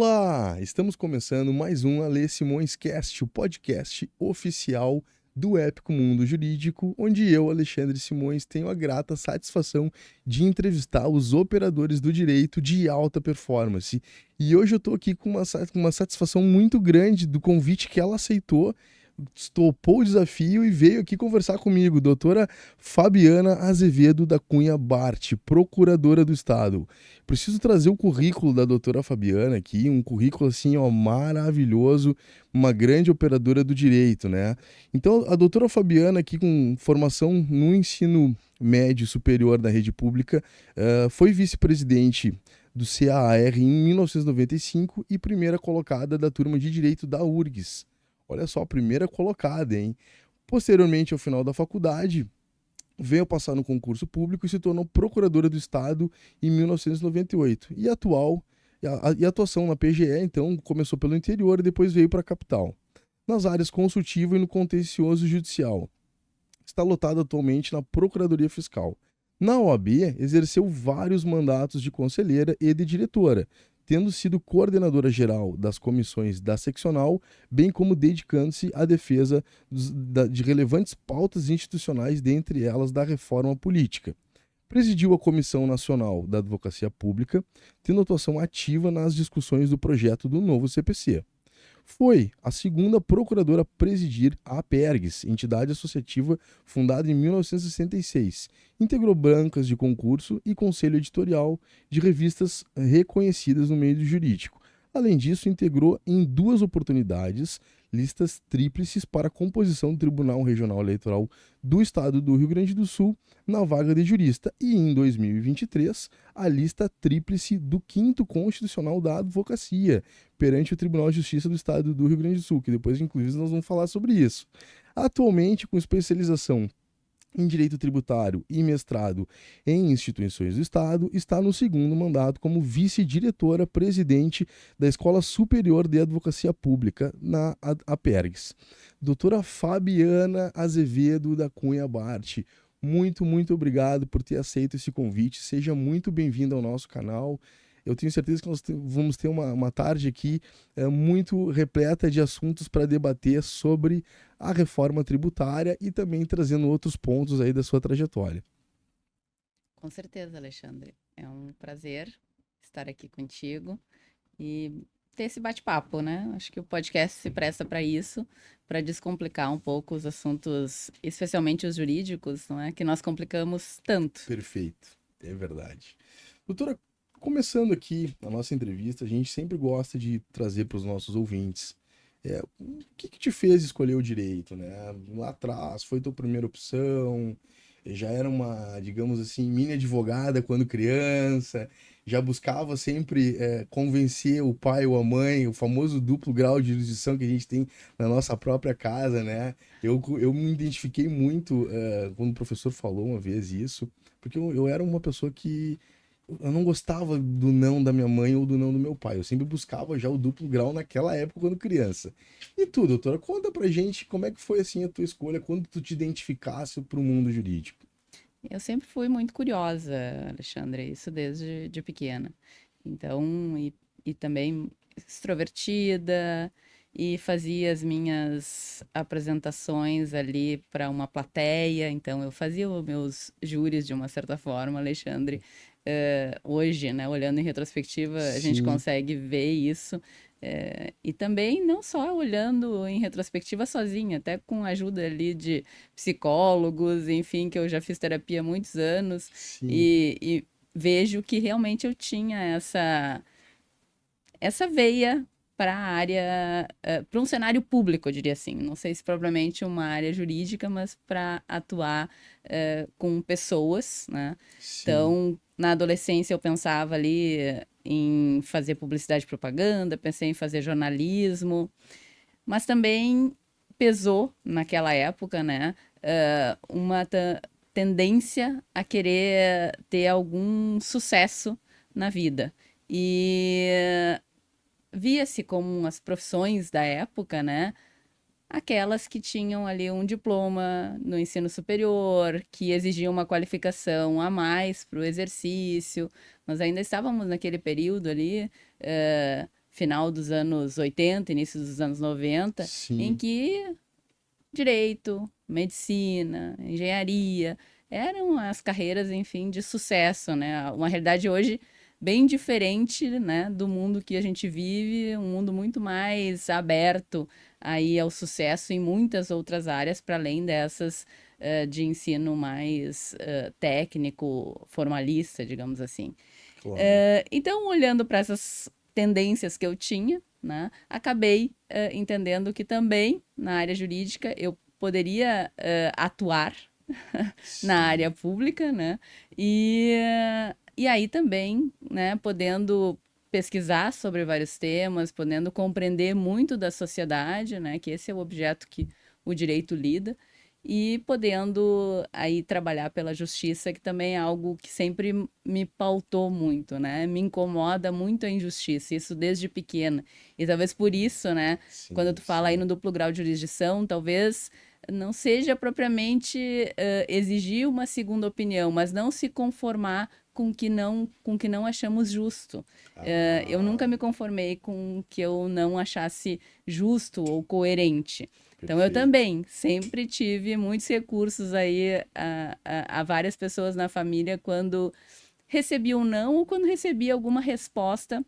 Olá! Estamos começando mais um Alê Simões Cast, o podcast oficial do Épico Mundo Jurídico, onde eu, Alexandre Simões, tenho a grata satisfação de entrevistar os operadores do direito de alta performance. E hoje eu estou aqui com uma satisfação muito grande do convite que ela aceitou, topou o desafio e veio aqui conversar comigo, doutora Fabiana Azevedo da Cunha Bart, procuradora do Estado. Preciso trazer o currículo da doutora Fabiana aqui, um currículo assim, ó, maravilhoso, uma grande operadora do direito, né? Então, a doutora Fabiana aqui com formação no ensino médio superior da rede pública, foi vice-presidente do CAR em 1995 e primeira colocada da turma de direito da URGS. Olha só, a primeira colocada, hein? Posteriormente, ao final da faculdade, veio passar no concurso público e se tornou procuradora do Estado em 1998. E a atuação na PGE, então, começou pelo interior e depois veio para a capital. Nas áreas consultiva e no contencioso judicial. Está lotada atualmente na Procuradoria Fiscal. Na OAB, exerceu vários mandatos de conselheira e de diretora, tendo sido coordenadora geral das comissões da seccional, bem como dedicando-se à defesa de relevantes pautas institucionais, dentre elas da reforma política. Presidiu a Comissão Nacional da Advocacia Pública, tendo atuação ativa nas discussões do projeto do novo CPC. Foi a segunda procuradora a presidir a APERGS, entidade associativa fundada em 1966. Integrou bancas de concurso e conselho editorial de revistas reconhecidas no meio jurídico. Além disso, integrou em 2 oportunidades listas tríplices para a composição do Tribunal Regional Eleitoral do Estado do Rio Grande do Sul na vaga de jurista e, em 2023, a lista tríplice do 5º Constitucional da Advocacia perante o Tribunal de Justiça do Estado do Rio Grande do Sul, que depois, inclusive, nós vamos falar sobre isso. Atualmente, com especialização em Direito Tributário e mestrado em Instituições do Estado, está no 2º mandato como vice-diretora-presidente da Escola Superior de Advocacia Pública, na APERGS. Doutora Fabiana Azevedo da Cunha Bart, muito obrigado por ter aceito esse convite. Seja muito bem-vinda ao nosso canal. Eu tenho certeza que nós vamos ter uma tarde aqui muito repleta de assuntos para debater sobre a reforma tributária e também trazendo outros pontos aí da sua trajetória. Com certeza, Alexandre. É um prazer estar aqui contigo e ter esse bate-papo, né? Acho que o podcast se presta para isso, para descomplicar um pouco os assuntos, especialmente os jurídicos, não é? Que nós complicamos tanto. Perfeito, é verdade. Doutora, começando aqui a nossa entrevista, a gente sempre gosta de trazer para os nossos ouvintes o que te fez escolher o direito, né? Lá atrás, foi tua primeira opção? Já era uma, digamos assim, mini advogada quando criança? Já buscava sempre convencer o pai ou a mãe, o famoso duplo grau de jurisdição que a gente tem na nossa própria casa, né? Eu me identifiquei muito quando o professor falou uma vez isso, porque eu era uma pessoa que eu não gostava do não da minha mãe ou do não do meu pai. Eu sempre buscava já o duplo grau naquela época quando criança. E tu, doutora, conta pra gente como é que foi assim a tua escolha quando tu te identificasse pro mundo jurídico. Eu sempre fui muito curiosa, Alexandre, isso desde de pequena. Então, e também extrovertida, e fazia as minhas apresentações ali para uma plateia. Então, eu fazia os meus júris de uma certa forma, Alexandre. Hoje, né, olhando em retrospectiva, a gente Sim, consegue ver isso. E também não só olhando em retrospectiva sozinha, até com a ajuda ali de psicólogos, enfim, que eu já fiz terapia há muitos anos sim, e vejo que realmente eu tinha essa veia para a área, para um cenário público, eu diria assim. Não sei se propriamente uma área jurídica, mas para atuar com pessoas, né? sim. Então, na adolescência eu pensava ali em fazer publicidade e propaganda, pensei em fazer jornalismo, mas também pesou naquela época, né? Uma tendência a querer ter algum sucesso na vida. E via-se como as profissões da época, né? Aquelas que tinham ali um diploma no ensino superior, que exigiam uma qualificação a mais para o exercício. Nós ainda estávamos naquele período ali, final dos anos 80, início dos anos 90, Sim. em que direito, medicina, engenharia eram as carreiras, enfim, de sucesso, né? Uma realidade hoje bem diferente, né, do mundo que a gente vive, um mundo muito mais aberto aí ao sucesso em muitas outras áreas, para além dessas de ensino mais técnico, formalista, digamos assim. Claro. Então, olhando para essas tendências que eu tinha, né, acabei entendendo que também na área jurídica eu poderia atuar na área pública, né? E aí também, né, podendo pesquisar sobre vários temas, podendo compreender muito da sociedade, né, que esse é o objeto que o direito lida, e podendo aí trabalhar pela justiça, que também é algo que sempre me pautou muito, né? Me incomoda muito a injustiça, isso desde pequena. E talvez por isso, né, quando tu fala aí no duplo grau de jurisdição, talvez não seja propriamente exigir uma segunda opinião, mas não se conformar com que não achamos justo. Eu nunca me conformei com que eu não achasse justo ou coerente. Então, eu também sempre tive muitos recursos aí a várias pessoas na família quando recebi um não ou quando recebi alguma resposta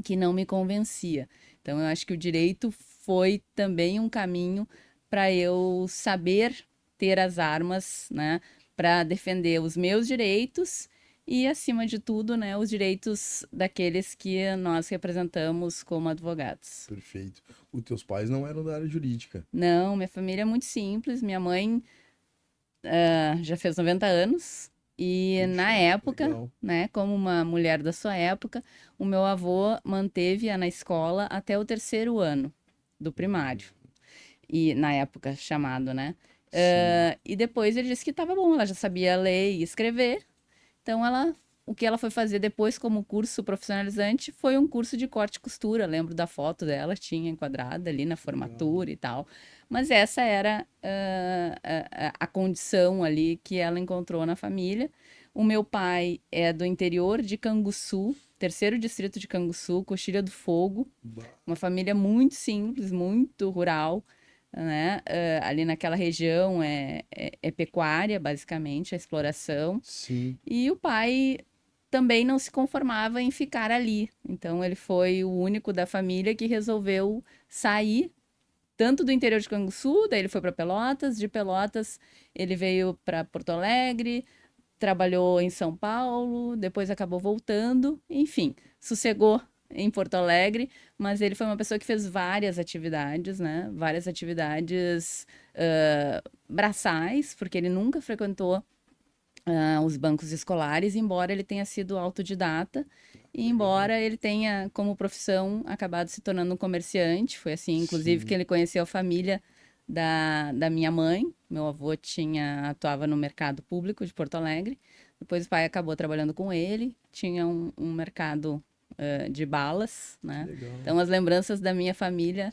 que não me convencia. Então, eu acho que o direito foi também um caminho para eu saber ter as armas, né, para defender os meus direitos e, acima de tudo, né, os direitos daqueles que nós representamos como advogados. Perfeito. Os teus pais não eram da área jurídica? Não, minha família é muito simples. Minha mãe já fez 90 anos e Puxa, na época, legal. né, como uma mulher da sua época, o meu avô manteve-a na escola até o terceiro ano do primário. E na época chamado, né? E depois ele disse que estava bom, ela já sabia ler e escrever. Então o que ela foi fazer depois como curso profissionalizante foi um curso de corte e costura. Lembro da foto dela, tinha enquadrada ali na formatura e tal. Mas essa era a condição ali que ela encontrou na família. O meu pai é do interior de Canguçu, terceiro distrito de Canguçu, Coxilha do Fogo. Uma família muito simples, muito rural, né? Ali naquela região é pecuária, basicamente, a exploração. Sim. E o pai também não se conformava em ficar ali. Então, ele foi o único da família que resolveu sair, tanto do interior de Canguçu, daí ele foi para Pelotas, de Pelotas ele veio para Porto Alegre, trabalhou em São Paulo, depois acabou voltando, enfim, sossegou em Porto Alegre, mas ele foi uma pessoa que fez várias atividades, né? Várias atividades braçais, porque ele nunca frequentou os bancos escolares, embora ele tenha sido autodidata e embora ele tenha, como profissão, acabado se tornando um comerciante. Foi assim, inclusive, que ele conheceu a família da minha mãe. Meu avô atuava no mercado público de Porto Alegre. Depois o pai acabou trabalhando com ele. Tinha um mercado de balas, né? Então, as lembranças da minha família,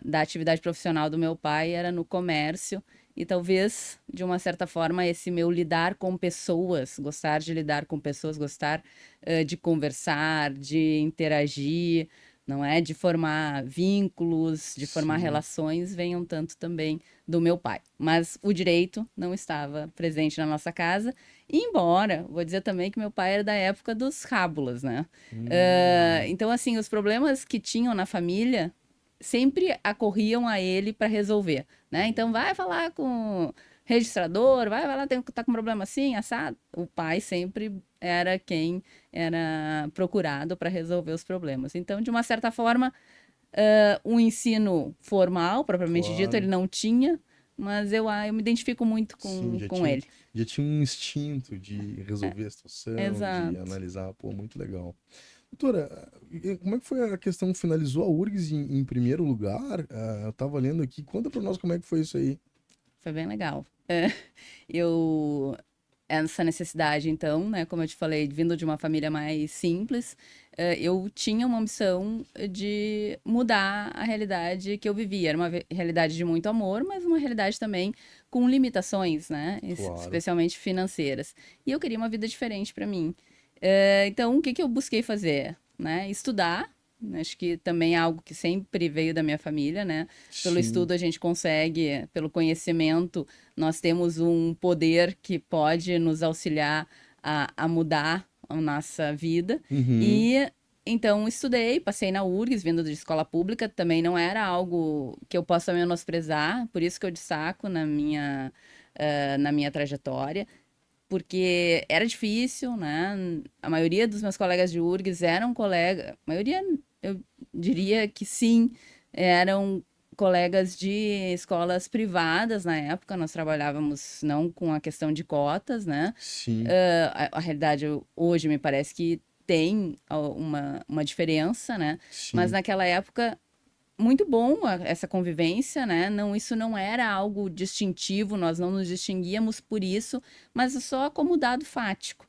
da atividade profissional do meu pai, era no comércio. E talvez, de uma certa forma, esse meu lidar com pessoas, gostar de lidar com pessoas, gostar de conversar, de interagir, não é? De formar vínculos, de formar relações, venham tanto também do meu pai. Mas o direito não estava presente na nossa casa, embora, vou dizer também que meu pai era da época dos rábulas, né? Então, assim, os problemas que tinham na família sempre acorriam a ele para resolver, né? Então, vai falar com o registrador, vai lá, tá com problema assim, assado. O pai sempre era quem era procurado para resolver os problemas. Então, de uma certa forma, o ensino formal, propriamente dito, ele não tinha, mas eu me identifico muito com ele. Já tinha um instinto de resolver a situação, Exato. de analisar, pô, muito legal. Doutora, como é que foi a questão? Finalizou a URGS em primeiro lugar? Eu tava lendo aqui, conta pra nós como é que foi isso aí. Foi bem legal. Essa necessidade, então, né, como eu te falei, vindo de uma família mais simples, eu tinha uma missão de mudar a realidade que eu vivia. Era uma realidade de muito amor, mas uma realidade também com limitações, né, especialmente financeiras. E eu queria uma vida diferente para mim. Então, o que eu busquei fazer? Né? Estudar, Acho que também é algo que sempre veio da minha família, né? Pelo Sim. estudo a gente consegue, pelo conhecimento, nós temos um poder que pode nos auxiliar a mudar a nossa vida. Uhum. E então estudei, passei na URGS, vindo de escola pública, também não era algo que eu possa menosprezar, por isso que eu destaco na minha trajetória, porque era difícil, né? A maioria dos meus colegas de URGS eram colegas, a maioria, eu diria que sim, eram colegas de escolas privadas na época, nós trabalhávamos não com a questão de cotas, né? Sim. A realidade hoje me parece que tem uma diferença, né? Mas Sim. naquela época muito bom essa convivência, né? Não, isso não era algo distintivo, nós não nos distinguíamos por isso, mas só como dado fático.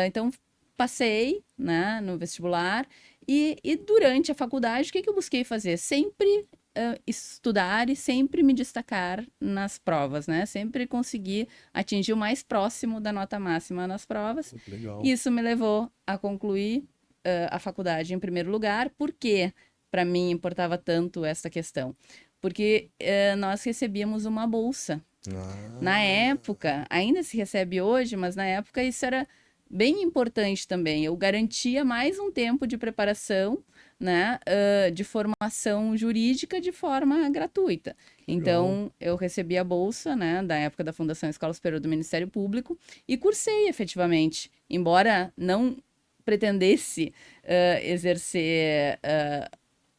Então, passei, né, no vestibular e durante a faculdade, o que que eu busquei fazer? Sempre estudar e sempre me destacar nas provas, né? Sempre conseguir atingir o mais próximo da nota máxima nas provas. Pô, que legal. Isso me levou a concluir a faculdade em primeiro lugar, porque para mim importava tanto essa questão? Porque nós recebíamos uma bolsa. Na Ah, época, ainda se recebe hoje, mas na época isso era bem importante também. Eu garantia mais um tempo de preparação, né, de formação jurídica de forma gratuita. que legal. Então, eu recebi a bolsa, né, da época da Fundação Escola Superior do Ministério Público e cursei efetivamente, embora não pretendesse exercer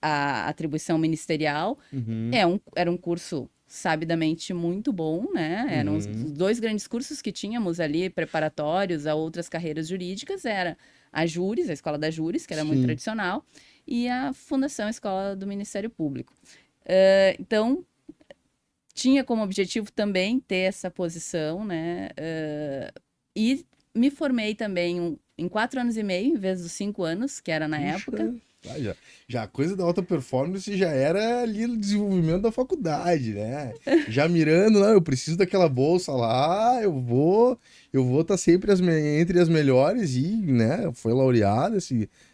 a atribuição ministerial. Uhum. Era um curso sabidamente muito bom, né? Eram os Uhum. dois grandes cursos que tínhamos ali, preparatórios a outras carreiras jurídicas, era a Júris, a Escola da Júris, que era muito Sim. tradicional, e a Fundação Escola do Ministério Público. Então, tinha como objetivo também ter essa posição, né? E me formei também em 4 anos e meio, em vez dos 5 anos, que era na Puxa, época. já a coisa da alta performance já era ali no desenvolvimento da faculdade, né? Já mirando, não, eu preciso daquela bolsa lá, eu vou estar sempre entre as melhores e, né, foi laureada,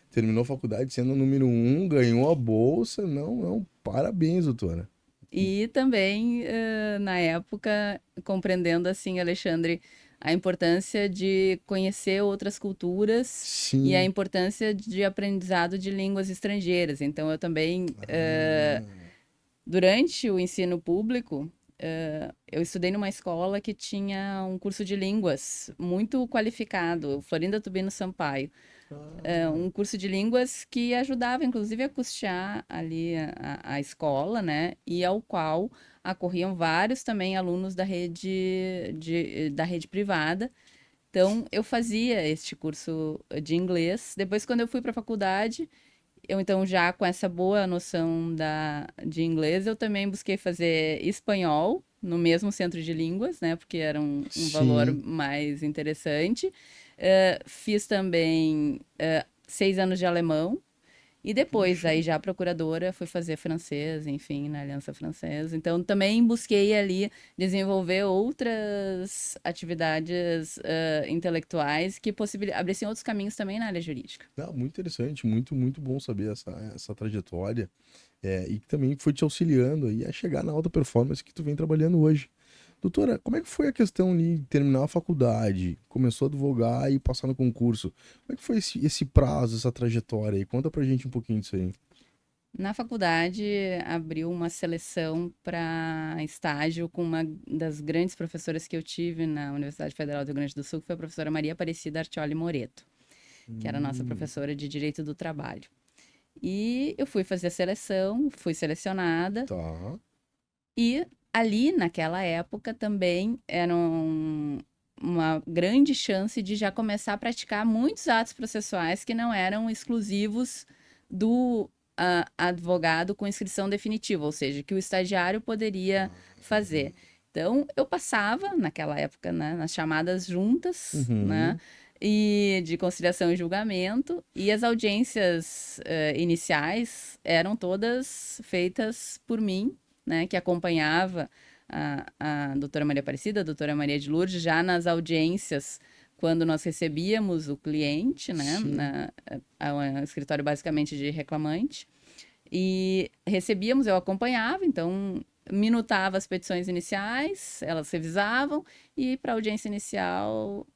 terminou a faculdade sendo o número 1, ganhou a bolsa, não, não, parabéns, doutora. E também, na época, compreendendo assim, Alexandre, a importância de conhecer outras culturas e a Sim. importância de aprendizado de línguas estrangeiras. Então, eu também, Ah, durante o ensino público, eu estudei numa escola que tinha um curso de línguas muito qualificado, o Florinda Tubino Sampaio. ah, Um curso de línguas que ajudava, inclusive, a custear ali a escola, né? E ao qual acorriam vários também alunos da rede privada. Então, eu fazia este curso de inglês. Depois, quando eu fui para a faculdade, eu então já com essa boa noção de inglês, eu também busquei fazer espanhol no mesmo centro de línguas, né? Porque era um valor sim. mais interessante. Fiz também 6 anos de alemão. E depois, Puxa. aí já procuradora, fui fazer francês, enfim, na Aliança Francesa. Então, também busquei ali desenvolver outras atividades intelectuais que abrissem outros caminhos também na área jurídica. Não, muito interessante, muito, muito bom saber essa trajetória. E que também foi te auxiliando aí a chegar na alta performance que tu vem trabalhando hoje. Doutora, como é que foi a questão de terminar a faculdade, começou a advogar e passar no concurso? Como é que foi esse prazo, essa trajetória aí? Conta pra gente um pouquinho disso aí. Na faculdade, abriu uma seleção para estágio com uma das grandes professoras que eu tive na Universidade Federal do Rio Grande do Sul, que foi a professora Maria Aparecida Artioli Moreto, que era a nossa Hum, professora de Direito do Trabalho. E eu fui fazer a seleção, fui selecionada, tá. e ali, naquela época, também era uma grande chance de já começar a praticar muitos atos processuais que não eram exclusivos do advogado com inscrição definitiva, ou seja, que o estagiário poderia fazer. Então, eu passava, naquela época, né, nas chamadas juntas, né, Uhum. e de conciliação e julgamento, e as audiências iniciais eram todas feitas por mim, né, que acompanhava a doutora Maria Aparecida, a doutora Maria de Lourdes, já nas audiências quando nós recebíamos o cliente, né? Sim. É um escritório basicamente de reclamante. E recebíamos, eu acompanhava, então minutava as petições iniciais, elas revisavam, e para a audiência inicial,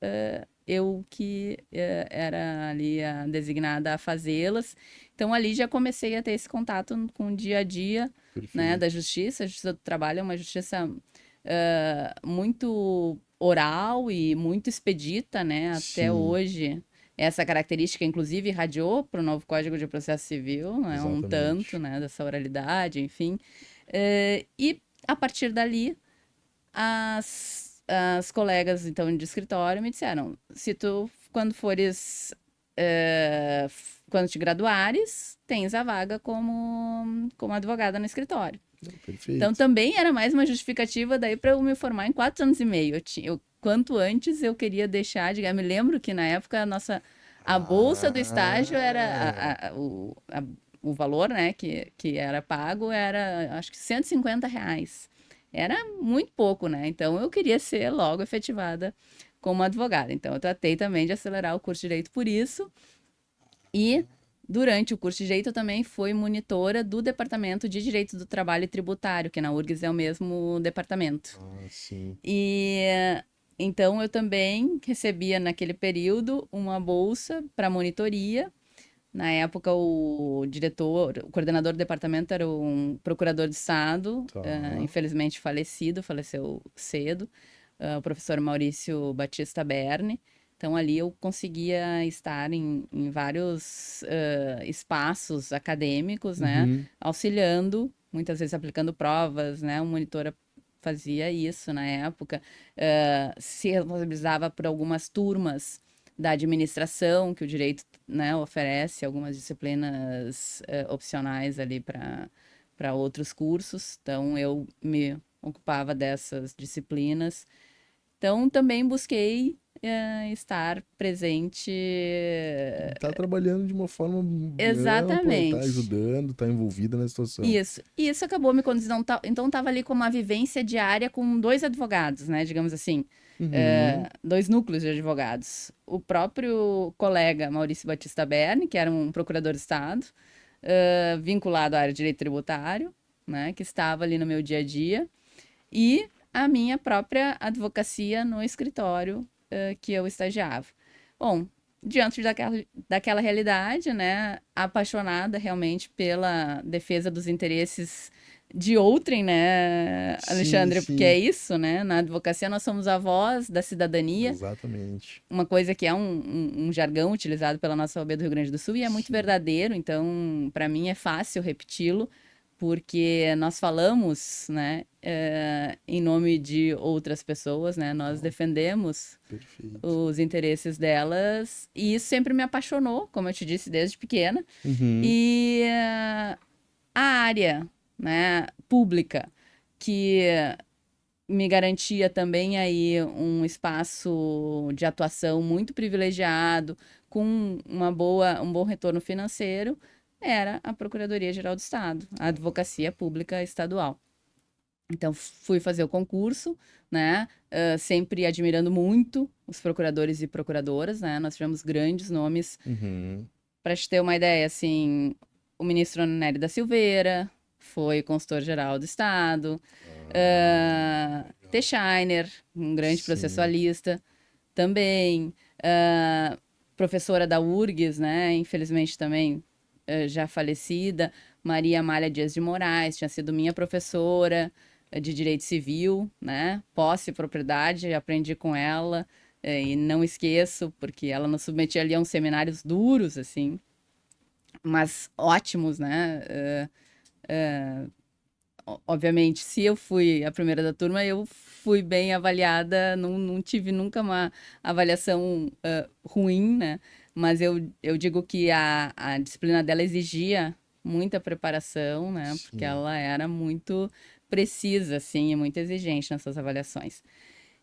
eu que era ali a designada a fazê-las. Então ali já comecei a ter esse contato com o dia a dia, né, Perfeito. da justiça. A justiça do trabalho é uma justiça muito oral e muito expedita, né, até Sim, hoje. Essa característica, inclusive, irradiou para o novo Código de Processo Civil, né, um tanto, exatamente. né, dessa oralidade, enfim. E a partir dali, as colegas, então, de escritório me disseram, se tu, quando te graduares, tens a vaga como advogada no escritório. Então, Perfeito. também era mais uma justificativa daí para eu me formar em 4 anos e meio. Quanto antes eu queria deixar de ganhar. Me lembro que na época a bolsa do estágio era Ah, o valor, né, que era pago era acho que R$ 150. Era muito pouco, né? Então eu queria ser logo efetivada como advogada. Então eu tratei também de acelerar o curso de direito por isso. E durante o curso de Direito eu também fui monitora do Departamento de Direito do Trabalho e Tributário, que na URGS é o mesmo departamento. sim. E então eu também recebia naquele período uma bolsa para monitoria. Na época o coordenador do departamento era um procurador de Estado, Tá. infelizmente falecido, faleceu cedo, o professor Maurício Batista Berni. Então, ali eu conseguia estar em vários espaços acadêmicos, né? Uhum. Auxiliando, muitas vezes aplicando provas, né? O monitor fazia isso na época. Se responsabilizava por algumas turmas da administração, que o direito, né, oferece algumas disciplinas opcionais ali para outros cursos. Então, eu me ocupava dessas disciplinas. Então, também busquei estar presente. Tá trabalhando de uma forma ampla, tá Exatamente. ajudando, tá envolvida na situação. Isso. E isso acabou me conduzindo. Então, estava ali com uma vivência diária com dois advogados, né? Digamos assim, Uhum. dois núcleos de advogados. O próprio colega Maurício Batista Berni, que era um procurador de Estado, vinculado à área de direito tributário, né? Que estava ali no meu dia a dia. E a minha própria advocacia no escritório que eu estagiava. Bom, diante daquela realidade, né, apaixonada realmente pela defesa dos interesses de outrem, né, Sim, Alexandre, porque é sim. isso, né, na advocacia nós somos a voz da cidadania, Exatamente. uma coisa que é um jargão utilizado pela nossa OAB do Rio Grande do Sul e é muito Sim. verdadeiro, então, para mim é fácil repeti-lo, porque nós falamos, né, em nome de outras pessoas, né, nós Não, defendemos perfeito. os interesses delas, e isso sempre me apaixonou, como eu te disse, desde pequena. Uhum. E a área, né, pública, que me garantia também aí um espaço de atuação muito privilegiado, com um bom retorno financeiro, era a Procuradoria-Geral do Estado, a Advocacia Pública Estadual. Então, fui fazer o concurso, né? Sempre admirando muito os procuradores e procuradoras, né? Nós tivemos grandes nomes. Uhum. Para te ter uma ideia, assim, o ministro Nery da Silveira foi consultor-geral do Estado, Legal. Teixeiner, um grande Sim. processualista, também, professora da URGS, né? Infelizmente também já falecida, Maria Amália Dias de Moraes, tinha sido minha professora de Direito Civil, né? Posse e propriedade, aprendi com ela e não esqueço, porque ela nos submetia ali a uns seminários duros, assim, mas ótimos, né? Obviamente, se eu fui a primeira da turma, eu fui bem avaliada, não tive nunca uma avaliação ruim, né? Mas eu digo que a disciplina dela exigia muita preparação, né? Porque Sim. ela era muito precisa, assim, e muito exigente nas suas avaliações.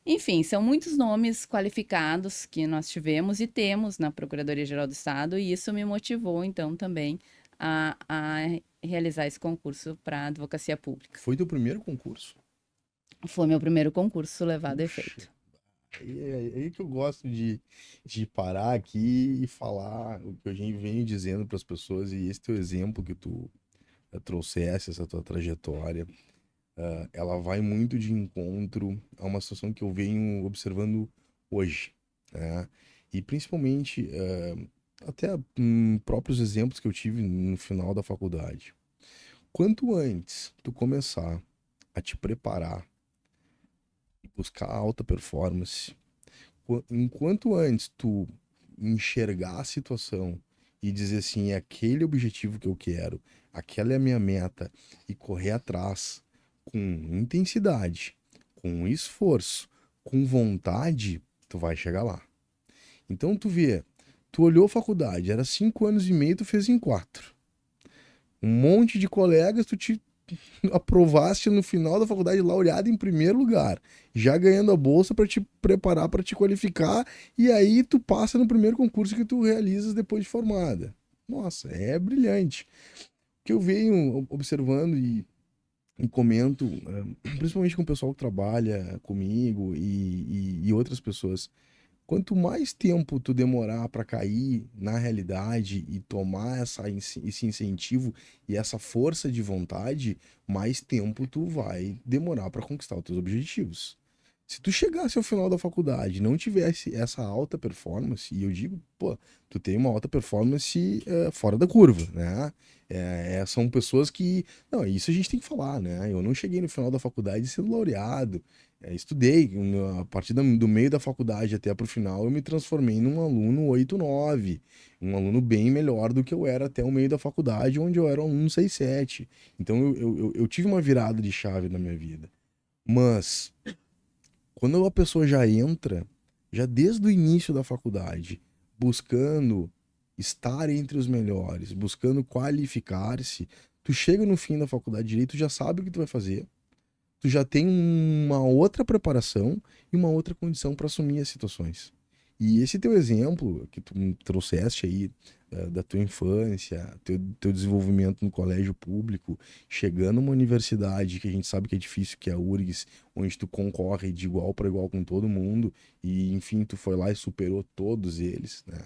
Enfim, são muitos nomes qualificados que nós tivemos e temos na Procuradoria-Geral do Estado, e isso me motivou, então, também a realizar esse concurso para advocacia pública. Foi teu primeiro concurso? Foi meu primeiro concurso levado a Puxa, efeito. aí que eu gosto de parar aqui e falar o que eu já venho dizendo para as pessoas, e esse teu exemplo que tu trouxesse, essa tua trajetória, ela vai muito de encontro a uma situação que eu venho observando hoje, né? E principalmente, até próprios exemplos que eu tive no final da faculdade. Quanto antes tu começar a te preparar, buscar alta performance, enquanto antes tu enxergar a situação e dizer assim, é aquele objetivo que eu quero, aquela é a minha meta, e correr atrás com intensidade, com esforço, com vontade, tu vai chegar lá. Então tu vê, tu olhou a faculdade, era 5 anos e meio, tu fez em 4. Um monte de colegas, tu te aprovaste no final da faculdade laureado em primeiro lugar, já ganhando a bolsa para te preparar, para te qualificar, e aí tu passa no primeiro concurso que tu realizas depois de formada. Nossa, é brilhante. O que eu venho observando e comento, principalmente com o pessoal que trabalha comigo e outras pessoas, quanto mais tempo tu demorar para cair na realidade e tomar esse incentivo e essa força de vontade, mais tempo tu vai demorar para conquistar os teus objetivos. Se tu chegasse ao final da faculdade e não tivesse essa alta performance, e eu digo, pô, tu tem uma alta performance fora da curva, né? São pessoas que. Não, isso a gente tem que falar, né? Eu não cheguei no final da faculdade sendo laureado. Estudei, a partir do meio da faculdade até pro final, eu me transformei num aluno 8,9, um aluno bem melhor do que eu era até o meio da faculdade, onde eu era um aluno 6,7. Então eu tive uma virada de chave na minha vida. Mas quando a pessoa já entra, já desde o início da faculdade, buscando estar entre os melhores, buscando qualificar-se, tu chega no fim da faculdade de direito, tu já sabe o que tu vai fazer, tu já tem uma outra preparação e uma outra condição para assumir as situações. E esse teu exemplo que tu me trouxeste aí, da tua infância, teu desenvolvimento no colégio público, chegando numa universidade que a gente sabe que é difícil, que é a URGS, onde tu concorre de igual para igual com todo mundo, e enfim, tu foi lá e superou todos eles, né?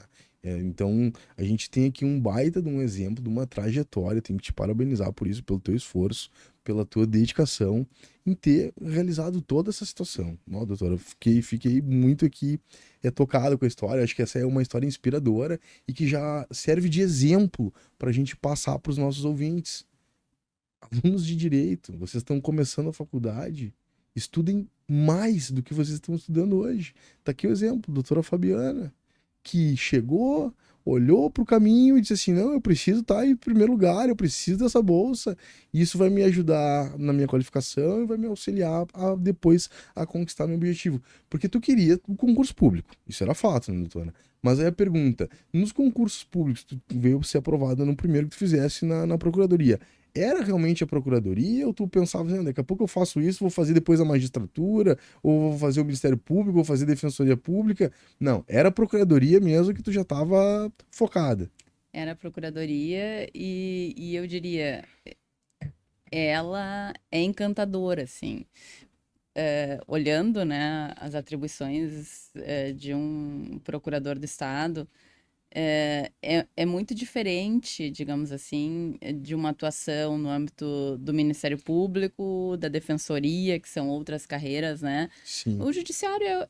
Então, a gente tem aqui um baita de um exemplo, de uma trajetória, tenho que te parabenizar por isso, pelo teu esforço, pela tua dedicação em ter realizado toda essa situação. Não, doutora, eu fiquei muito aqui tocado com a história. Acho que essa é uma história inspiradora e que já serve de exemplo para a gente passar para os nossos ouvintes. Alunos de direito, vocês estão começando a faculdade, estudem mais do que vocês estão estudando hoje. Tá aqui o exemplo, doutora Fabiana, que chegou, olhou para o caminho e disse assim: não, eu preciso estar em primeiro lugar, eu preciso dessa bolsa, e isso vai me ajudar na minha qualificação e vai me auxiliar depois a conquistar meu objetivo. Porque tu queria o concurso público, isso era fato, né, doutora? Mas aí a pergunta: nos concursos públicos, tu veio ser aprovada no primeiro que tu fizesse na procuradoria. Era realmente a procuradoria ou tu pensava assim, daqui a pouco eu faço isso, vou fazer depois a magistratura, ou vou fazer o Ministério Público, vou fazer a Defensoria Pública? Não, era a procuradoria mesmo que tu já estava focada. Era a procuradoria e eu diria, ela é encantadora, assim. Olhando, né, as atribuições de um procurador do Estado, é muito diferente, digamos assim, de uma atuação no âmbito do Ministério Público, da Defensoria, que são outras carreiras, né? Sim, O judiciário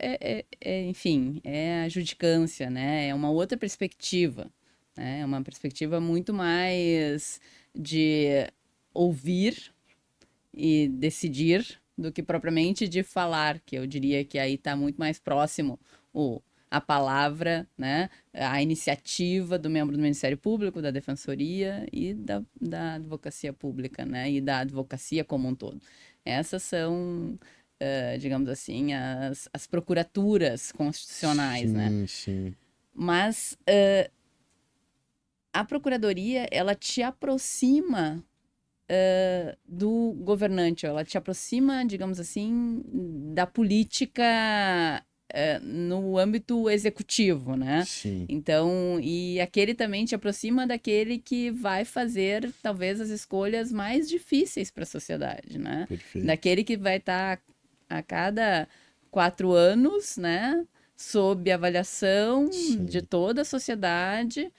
enfim, é a judicância, né? É uma outra perspectiva, né? É uma perspectiva muito mais de ouvir e decidir do que propriamente de falar, que eu diria que aí está muito mais próximo a palavra, né, a iniciativa do membro do Ministério Público, da Defensoria e da Advocacia Pública, né, e da advocacia como um todo. Essas são, digamos assim, as procuraturas constitucionais, né? sim, sim. Mas a Procuradoria, ela te aproxima do governante, ela te aproxima, digamos assim, da política no âmbito executivo, né? Sim, Então, e aquele também te aproxima daquele que vai fazer talvez as escolhas mais difíceis para a sociedade, né? perfeito. Daquele que vai estar a cada 4 anos, né, sob avaliação Sim. de toda a sociedade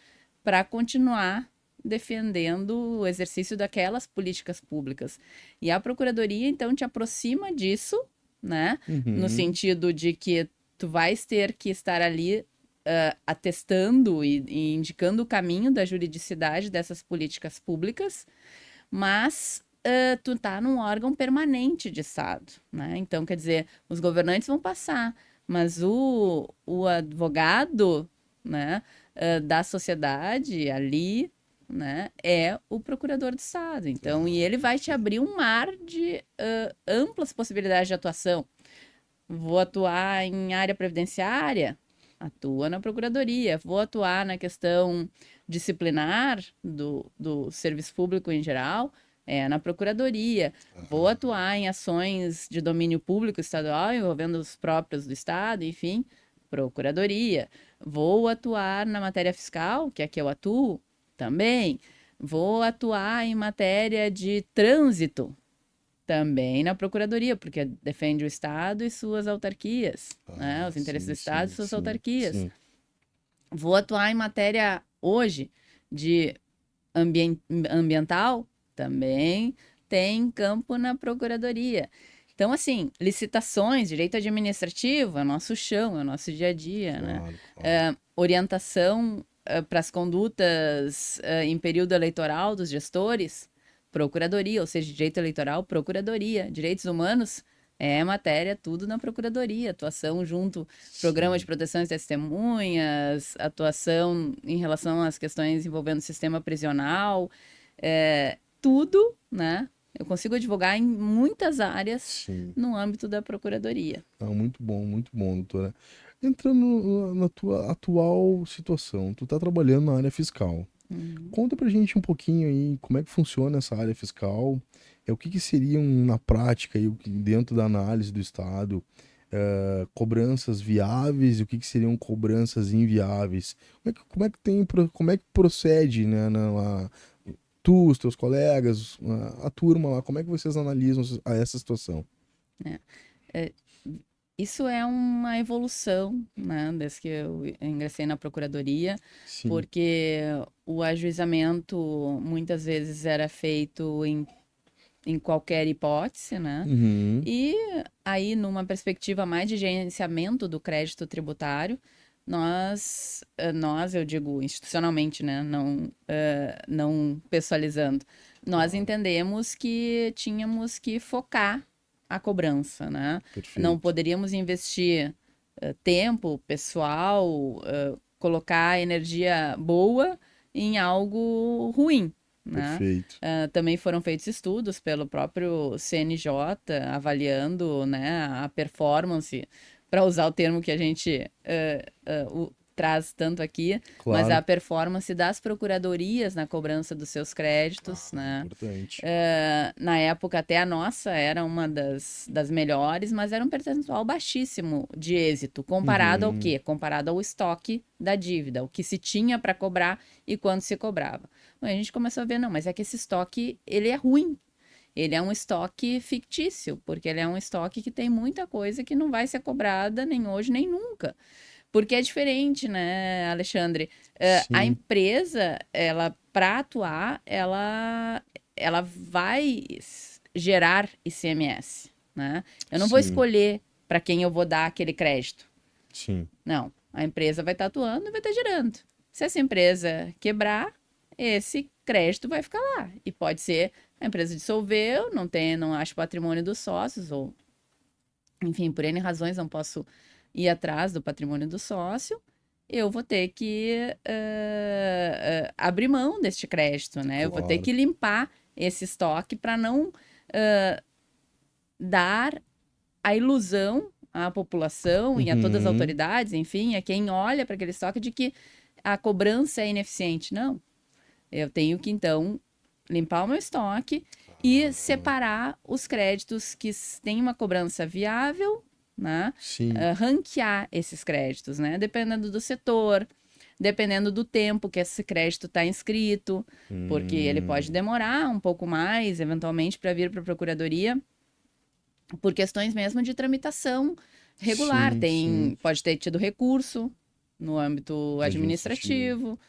para continuar defendendo o exercício daquelas políticas públicas. E a Procuradoria, então, te aproxima disso, né, no Uhum. sentido de que tu vais ter que estar ali atestando e indicando o caminho da juridicidade dessas políticas públicas, mas tu tá num órgão permanente de Estado, né? Então, quer dizer, os governantes vão passar, mas o advogado, né, da sociedade ali, né, é o procurador do Estado. Então, e ele vai te abrir um mar de amplas possibilidades de atuação. Vou atuar em área previdenciária? Atua na Procuradoria. Vou atuar na questão disciplinar do serviço público em geral? É na Procuradoria. Vou atuar em ações de domínio público estadual, envolvendo os próprios do Estado, enfim, Procuradoria. Vou atuar na matéria fiscal, que é que eu atuo, também. Vou atuar em matéria de trânsito, também na Procuradoria, porque defende o Estado e suas autarquias, né? Os interesses do Estado e suas autarquias. Sim. Vou atuar em matéria hoje de ambiental, também tem campo na Procuradoria. Então, assim, licitações, direito administrativo, é nosso chão, é nosso dia a dia, né? Claro. Orientação para as condutas em período eleitoral dos gestores, Procuradoria, ou seja, direito eleitoral, Procuradoria. Direitos humanos é matéria, tudo na Procuradoria. Atuação junto, programa de proteção às testemunhas, atuação em relação às questões envolvendo o sistema prisional, tudo, né? Eu consigo advogar em muitas áreas Sim. no âmbito da Procuradoria. Muito bom, doutora. Entrando na tua atual situação, tu tá trabalhando na área fiscal. Conta pra gente um pouquinho aí como é que funciona essa área fiscal, o que seriam na prática aí, dentro da análise do Estado, cobranças viáveis e o que seriam cobranças inviáveis. Como é que procede, né, tu, os teus colegas, a turma lá, como é que vocês analisam essa situação? Isso é uma evolução, né, desde que eu ingressei na Procuradoria, Sim. porque o ajuizamento muitas vezes era feito em qualquer hipótese, né? Uhum. E aí, numa perspectiva mais de gerenciamento do crédito tributário, nós, eu digo institucionalmente, né, não pessoalizando, nós entendemos que tínhamos que focar a cobrança, né? Perfeito. Não poderíamos investir tempo, pessoal, colocar energia boa em algo ruim, né? Perfeito. Também foram feitos estudos pelo próprio CNJ avaliando, né, a performance, para usar o termo que a gente traz tanto aqui, mas a performance das procuradorias na cobrança dos seus créditos, né? Importante. Na época, até a nossa era uma das melhores, mas era um percentual baixíssimo de êxito, comparado ao quê? Comparado ao estoque da dívida, o que se tinha para cobrar e quanto se cobrava. Bom, a gente começou a ver, não, mas é que esse estoque, ele é ruim. Ele é um estoque fictício, porque ele é um estoque que tem muita coisa que não vai ser cobrada nem hoje, nem nunca. Porque é diferente, né, Alexandre? A empresa, ela, para atuar, ela vai gerar ICMS, né? Eu não vou escolher para quem eu vou dar aquele crédito. Sim. Não, a empresa vai estar atuando e vai estar gerando. Se essa empresa quebrar, esse crédito vai ficar lá. E pode ser a empresa dissolveu, não acha patrimônio dos sócios, ou, enfim, por N razões não posso ir atrás do patrimônio do sócio, eu vou ter que abrir mão deste crédito, né? Eu vou ter que limpar esse estoque para não dar a ilusão à população e a todas as autoridades, enfim, a quem olha para aquele estoque de que a cobrança é ineficiente. Não. Eu tenho que, então, limpar o meu estoque e separar os créditos que têm uma cobrança viável, né? Ranquear esses créditos, né? Dependendo do setor, dependendo do tempo que esse crédito está inscrito, porque ele pode demorar um pouco mais, eventualmente, para vir para a Procuradoria, por questões mesmo de tramitação regular, Sim. pode ter tido recurso no âmbito administrativo.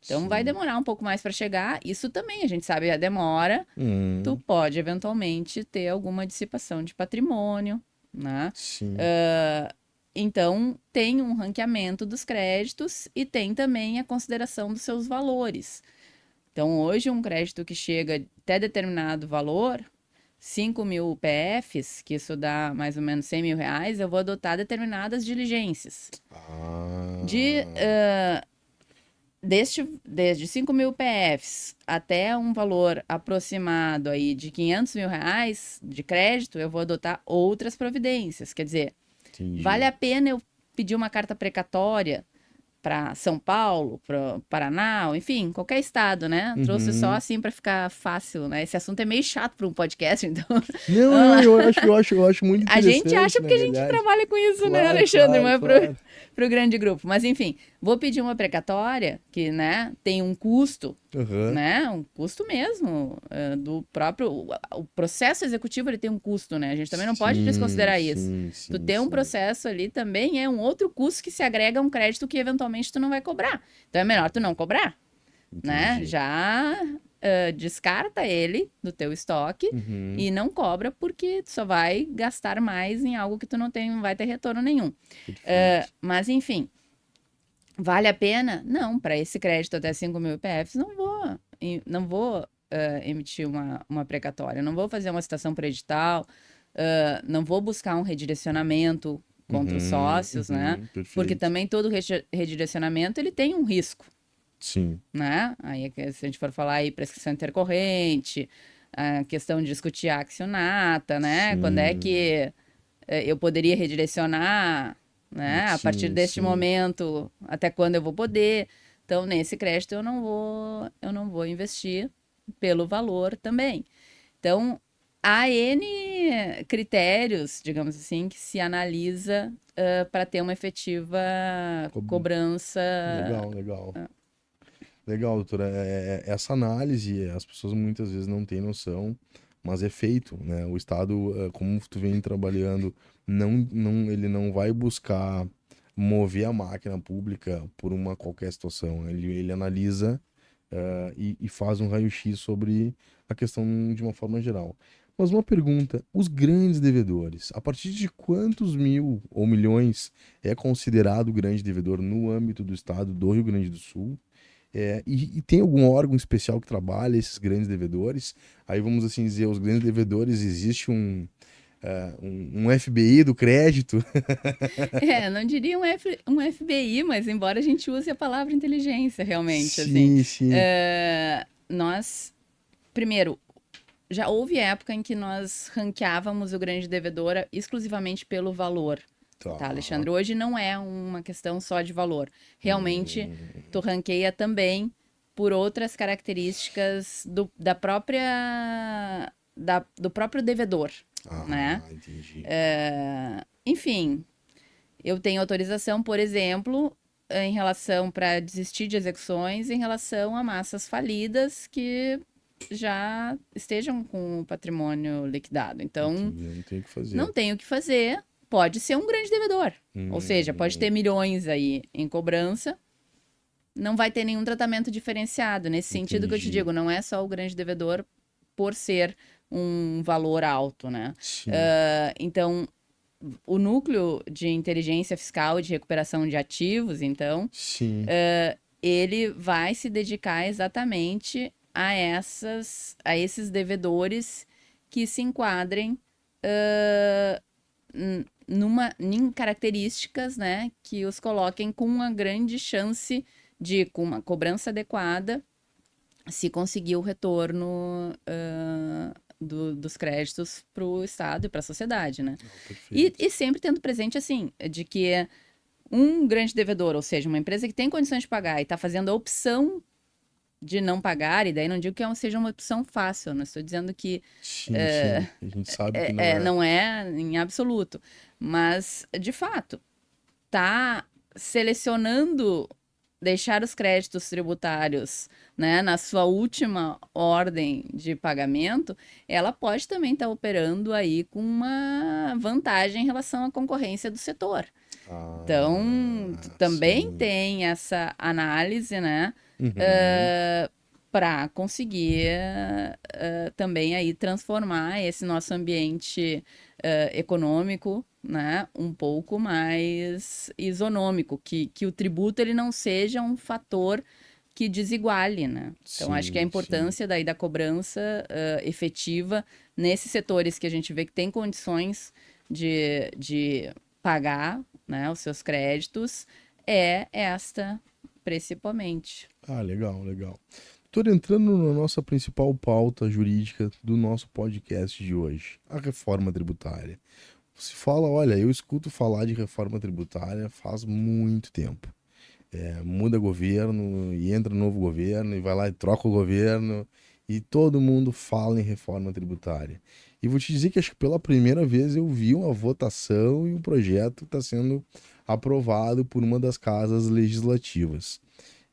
Então vai Sim. demorar um pouco mais para chegar. Isso também, a gente sabe a demora. Tu pode eventualmente ter alguma dissipação de patrimônio, né? Sim. Então tem um ranqueamento dos créditos e tem também a consideração dos seus valores. Então hoje um crédito que chega até determinado valor, 5.000 PFs, que isso dá mais ou menos 100 mil reais, eu vou adotar determinadas diligências. Desde 5.000 PFs até um valor aproximado aí de 500 mil reais de crédito, eu vou adotar outras providências. Quer dizer, vale a pena eu pedir uma carta precatória para São Paulo, para Paraná, enfim, qualquer estado, né? Trouxe só assim para ficar fácil, né? Esse assunto é meio chato para um podcast, então. Não, eu acho muito A interessante. gente acha porque a gente trabalha com isso, né, Alexandre? Mas para o grande grupo. Mas enfim, vou pedir uma precatória que, né, tem um custo, né? Um custo mesmo do próprio. O processo executivo ele tem um custo, né? A gente também não pode desconsiderar isso. Tu ter um processo ali também é um outro custo que se agrega a um crédito que eventualmente tu não vai cobrar. Então é melhor tu não cobrar, né? Já descarta ele do teu estoque e não cobra porque tu só vai gastar mais em algo que tu não vai ter retorno nenhum. Mas enfim, vale a pena? Não, para esse crédito até 5.000 PFs não vou emitir uma precatória, não vou fazer uma citação por edital, não vou buscar um redirecionamento contra os sócios, né? Perfeito. Porque também todo redirecionamento ele tem um risco. Sim. Né? Aí, se a gente for falar aí prescrição intercorrente, a questão de discutir a accionata, né? Sim. Quando é que eu poderia redirecionar, né? A partir deste momento, até quando eu vou poder. Então, nesse crédito eu não vou investir pelo valor também. Então, há N critérios, digamos assim, que se analisa para ter uma efetiva cobrança. Legal. Legal, doutora. Essa análise, as pessoas muitas vezes não têm noção, mas é feito, né? O Estado, como tu vem trabalhando, ele não vai buscar mover a máquina pública por uma qualquer situação. Ele analisa e faz um raio-x sobre a questão de uma forma geral. Mas uma pergunta, os grandes devedores, a partir de quantos mil ou milhões é considerado grande devedor no âmbito do Estado do Rio Grande do Sul? E tem algum órgão especial que trabalha esses grandes devedores? Aí vamos assim dizer, os grandes devedores, existe um FBI do crédito? Não diria um FBI, mas embora a gente use a palavra inteligência, realmente. Sim, assim. sim. Nós, primeiro, já houve época em que nós ranqueávamos o grande devedor exclusivamente pelo valor. Tá, Alexandre? Hoje não é uma questão só de valor. Realmente, tu ranqueia também por outras características do próprio devedor, né? Entendi. Enfim, eu tenho autorização, por exemplo, em relação para desistir de execuções em relação a massas falidas que já estejam com o patrimônio liquidado. Então, não tenho o que fazer. Pode ser um grande devedor. Ou seja, pode ter milhões aí em cobrança. Não vai ter nenhum tratamento diferenciado. Nesse sentido que eu te digo, não é só o grande devedor por ser um valor alto, né? Então, o núcleo de inteligência fiscal e de recuperação de ativos, então, ele vai se dedicar exatamente a esses devedores que se enquadrem em características, né, que os coloquem com uma grande chance de, com uma cobrança adequada, se conseguir o retorno dos créditos para o Estado e para a sociedade, né? E sempre tendo presente, assim, de que um grande devedor, ou seja, uma empresa que tem condições de pagar e está fazendo a opção de não pagar, e daí não digo que seja uma opção fácil, não estou dizendo que sim. A gente sabe que não é em absoluto, mas de fato está selecionando deixar os créditos tributários, né, na sua última ordem de pagamento, ela pode também estar operando aí com uma vantagem em relação à concorrência do setor. Então, também sim. tem essa análise, né, Uhum. para conseguir também aí transformar esse nosso ambiente econômico, né, um pouco mais isonômico, que o tributo ele não seja um fator que desiguale, né? Então, acho que a Sim, sim. importância daí da cobrança efetiva nesses setores que a gente vê que tem condições de pagar, né, os seus créditos é esta, principalmente. Ah, legal, legal. Doutor, entrando na nossa principal pauta jurídica do nosso podcast de hoje, a reforma tributária. Se fala, olha, eu escuto falar de reforma tributária faz muito tempo. Muda governo e entra novo governo e vai lá e troca o governo e todo mundo fala em reforma tributária. E vou te dizer que acho que pela primeira vez eu vi uma votação e o projeto está sendo aprovado por uma das casas legislativas.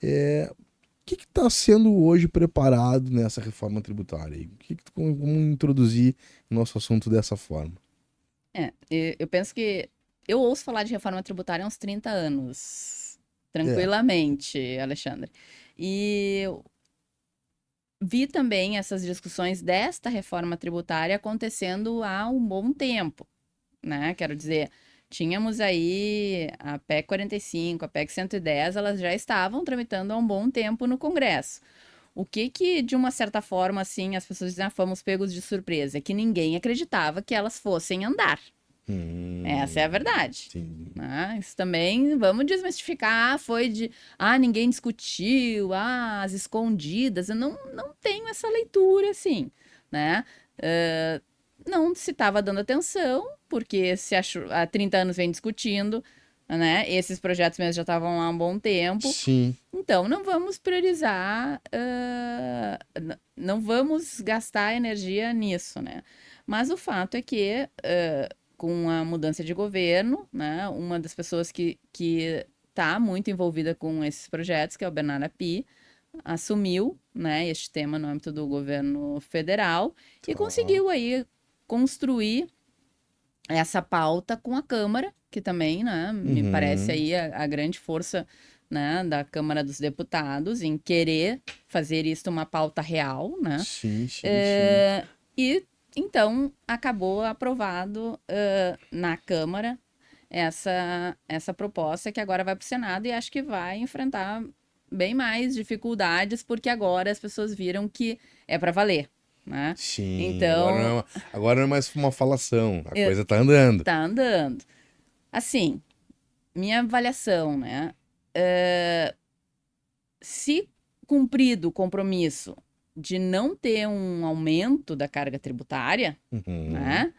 O que está sendo hoje preparado nessa reforma tributária? Como introduzir o nosso assunto dessa forma? Eu penso que eu ouço falar de reforma tributária há uns 30 anos, É. tranquilamente, Alexandre. E eu vi também essas discussões desta reforma tributária acontecendo há um bom tempo, né? Quero dizer, tínhamos aí a PEC 45, a PEC 110, elas já estavam tramitando há um bom tempo no Congresso. O que de uma certa forma, assim, as pessoas dizem, fomos pegos de surpresa, é que ninguém acreditava que elas fossem andar. Essa é a verdade. Sim. Né? Isso também, vamos desmistificar, ninguém discutiu, às escondidas. Eu não tenho essa leitura, assim, né? Não se estava dando atenção, porque se achou, há 30 anos vem discutindo, né? Esses projetos mesmo já estavam lá há um bom tempo. Sim. Então, não vamos priorizar, não vamos gastar energia nisso, né? Mas o fato é que, com a mudança de governo, né, uma das pessoas que está muito envolvida com esses projetos, que é o Bernardo Api, assumiu, né, este tema no âmbito do governo federal e Tá. conseguiu aí construir essa pauta com a Câmara, que também, né, me parece Uhum. aí a grande força, né, da Câmara dos Deputados em querer fazer isso uma pauta real, né? Sim, sim, sim. E então acabou aprovado na Câmara essa proposta que agora vai para o Senado e acho que vai enfrentar bem mais dificuldades, porque agora as pessoas viram que é para valer, né? Sim. Então, Agora não é mais uma falação. A coisa tá andando. tá andando. Assim, minha avaliação, né? Se cumprido o compromisso de não ter um aumento da carga tributária, Uhum. né?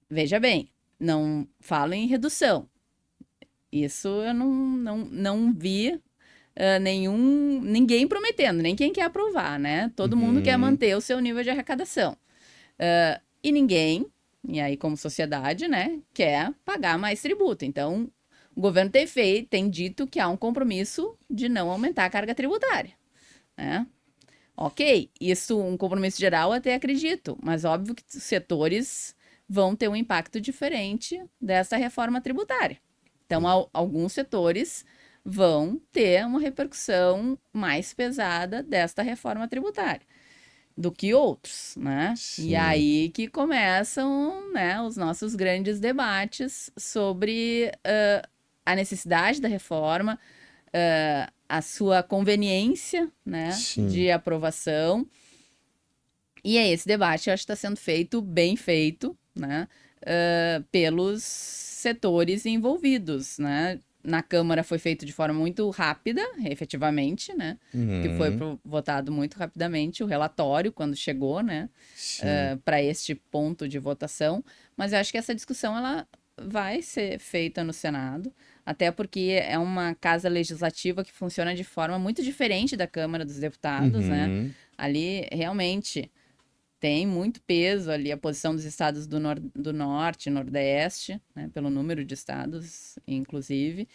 Veja bem, não falo em redução. Isso eu não vi ninguém prometendo, nem quem quer aprovar, né? Todo mundo quer Uhum. manter o seu nível de arrecadação. E ninguém, e aí como sociedade, né, quer pagar mais tributo. Então, o governo tem dito que há um compromisso de não aumentar a carga tributária, né? Ok, isso um compromisso geral até acredito, mas óbvio que os setores vão ter um impacto diferente dessa reforma tributária. Então, alguns setores vão ter uma repercussão mais pesada desta reforma tributária do que outros, né? E Sim. aí que começam, né, os nossos grandes debates sobre a necessidade da reforma, a sua conveniência, né, Sim. de aprovação. E é esse debate, eu acho que está sendo feito, bem feito, né, pelos setores envolvidos, né? Na Câmara foi feito de forma muito rápida, efetivamente, né? Que foi Uhum. votado muito rapidamente o relatório quando chegou, né? Sim. Para este ponto de votação. Mas eu acho que essa discussão ela vai ser feita no Senado, até porque é uma casa legislativa que funciona de forma muito diferente da Câmara dos Deputados, né? Uhum. Ali realmente tem muito peso ali a posição dos estados do norte, nordeste, né, pelo número de estados, inclusive.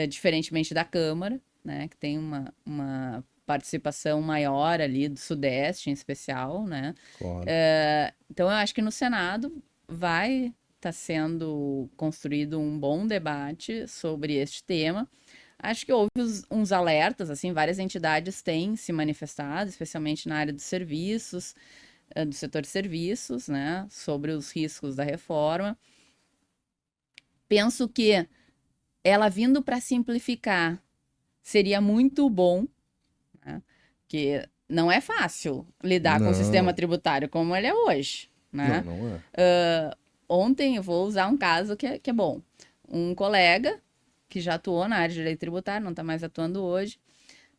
diferentemente da Câmara, né, que tem uma participação maior ali do Sudeste, em especial, né? Claro. Então, eu acho que no Senado vai estar sendo construído um bom debate sobre este tema. Acho que houve uns alertas, assim, várias entidades têm se manifestado, especialmente na área dos serviços, do setor de serviços, né, sobre os riscos da reforma. Penso que ela vindo para simplificar seria muito bom, né, porque não é fácil lidar com o sistema Não, tributário como ele é hoje, não, né? não é. Ontem eu vou usar um caso que é bom. Um colega que já atuou na área de direito tributário, não está mais atuando hoje,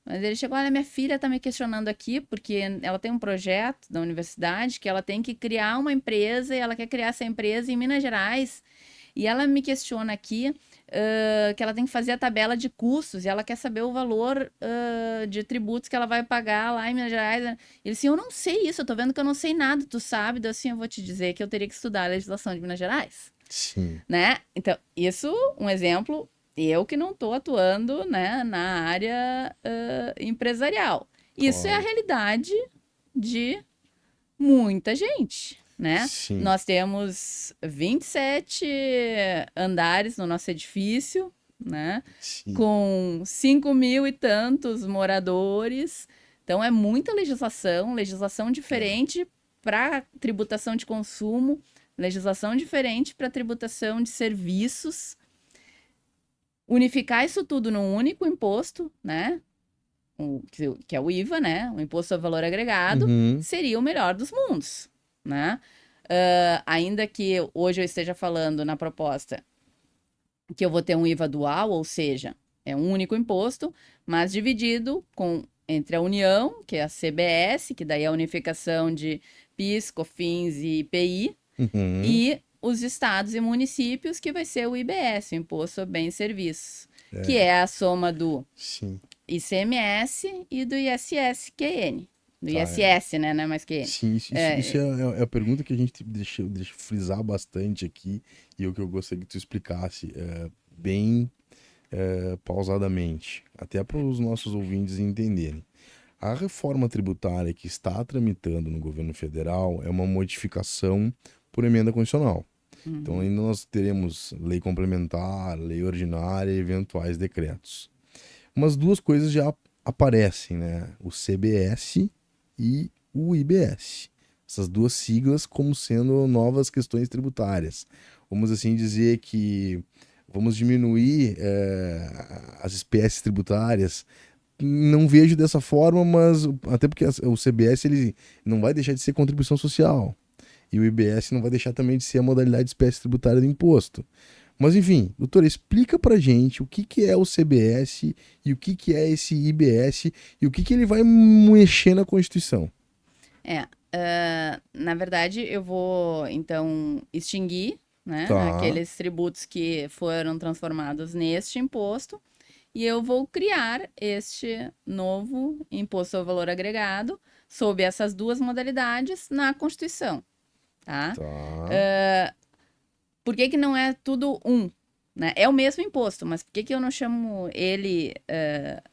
mas ele chegou, olha, minha filha está me questionando aqui, porque ela tem um projeto da universidade que ela tem que criar uma empresa e ela quer criar essa empresa em Minas Gerais. E ela me questiona aqui que ela tem que fazer a tabela de custos e ela quer saber o valor de tributos que ela vai pagar lá em Minas Gerais. Ele assim, eu não sei isso, eu tô vendo que eu não sei nada, tu sabe? Daí, assim, eu vou te dizer que eu teria que estudar a legislação de Minas Gerais, Sim. né? Então, isso, um exemplo, eu que não tô atuando, né, na área empresarial. Isso é a Claro. realidade de muita gente, né? Sim. Nós temos 27 andares no nosso edifício, né? Sim. Com 5 mil e tantos moradores. Então, é muita legislação diferente para tributação de consumo, legislação diferente para tributação de serviços. Unificar isso tudo num único imposto, né? Que é o IVA, né? O Imposto ao Valor Agregado, Uhum. seria o melhor dos mundos, né? Ainda que hoje eu esteja falando na proposta que eu vou ter um IVA dual, ou seja, é um único imposto, mas dividido entre a União, que é a CBS, que daí é a unificação de PIS, COFINS e IPI, Uhum. e os estados e municípios, que vai ser o IBS, o Imposto sobre Bens e Serviços, que É. é a soma do Sim. ICMS e do ISS-QN. Do Tá. ISS, né? Não é mais QN. Sim, isso é a pergunta que a gente deixa frisar bastante aqui e o que eu gostaria que tu explicasse bem pausadamente, até para os nossos ouvintes entenderem. A reforma tributária que está tramitando no governo federal é uma modificação por emenda constitucional. Então Uhum. ainda nós teremos lei complementar, lei ordinária e eventuais decretos. Umas duas coisas já aparecem, né? O CBS e o IBS. Essas duas siglas como sendo novas questões tributárias. Vamos assim dizer que vamos diminuir as espécies tributárias. Não vejo dessa forma, mas até porque o CBS ele não vai deixar de ser contribuição social. E o IBS não vai deixar também de ser a modalidade de espécie tributária do imposto. Mas enfim, doutora, explica pra gente o que, que é o CBS e o que, que é esse IBS e o que, que ele vai mexer na Constituição. Na verdade, eu vou, então, extinguir, né, Tá, aqueles tributos que foram transformados neste imposto e eu vou criar este novo Imposto ao Valor Agregado sob essas duas modalidades na Constituição, tá? tá. Por que que não é tudo um? Né? É o mesmo imposto, mas por que que eu não chamo ele,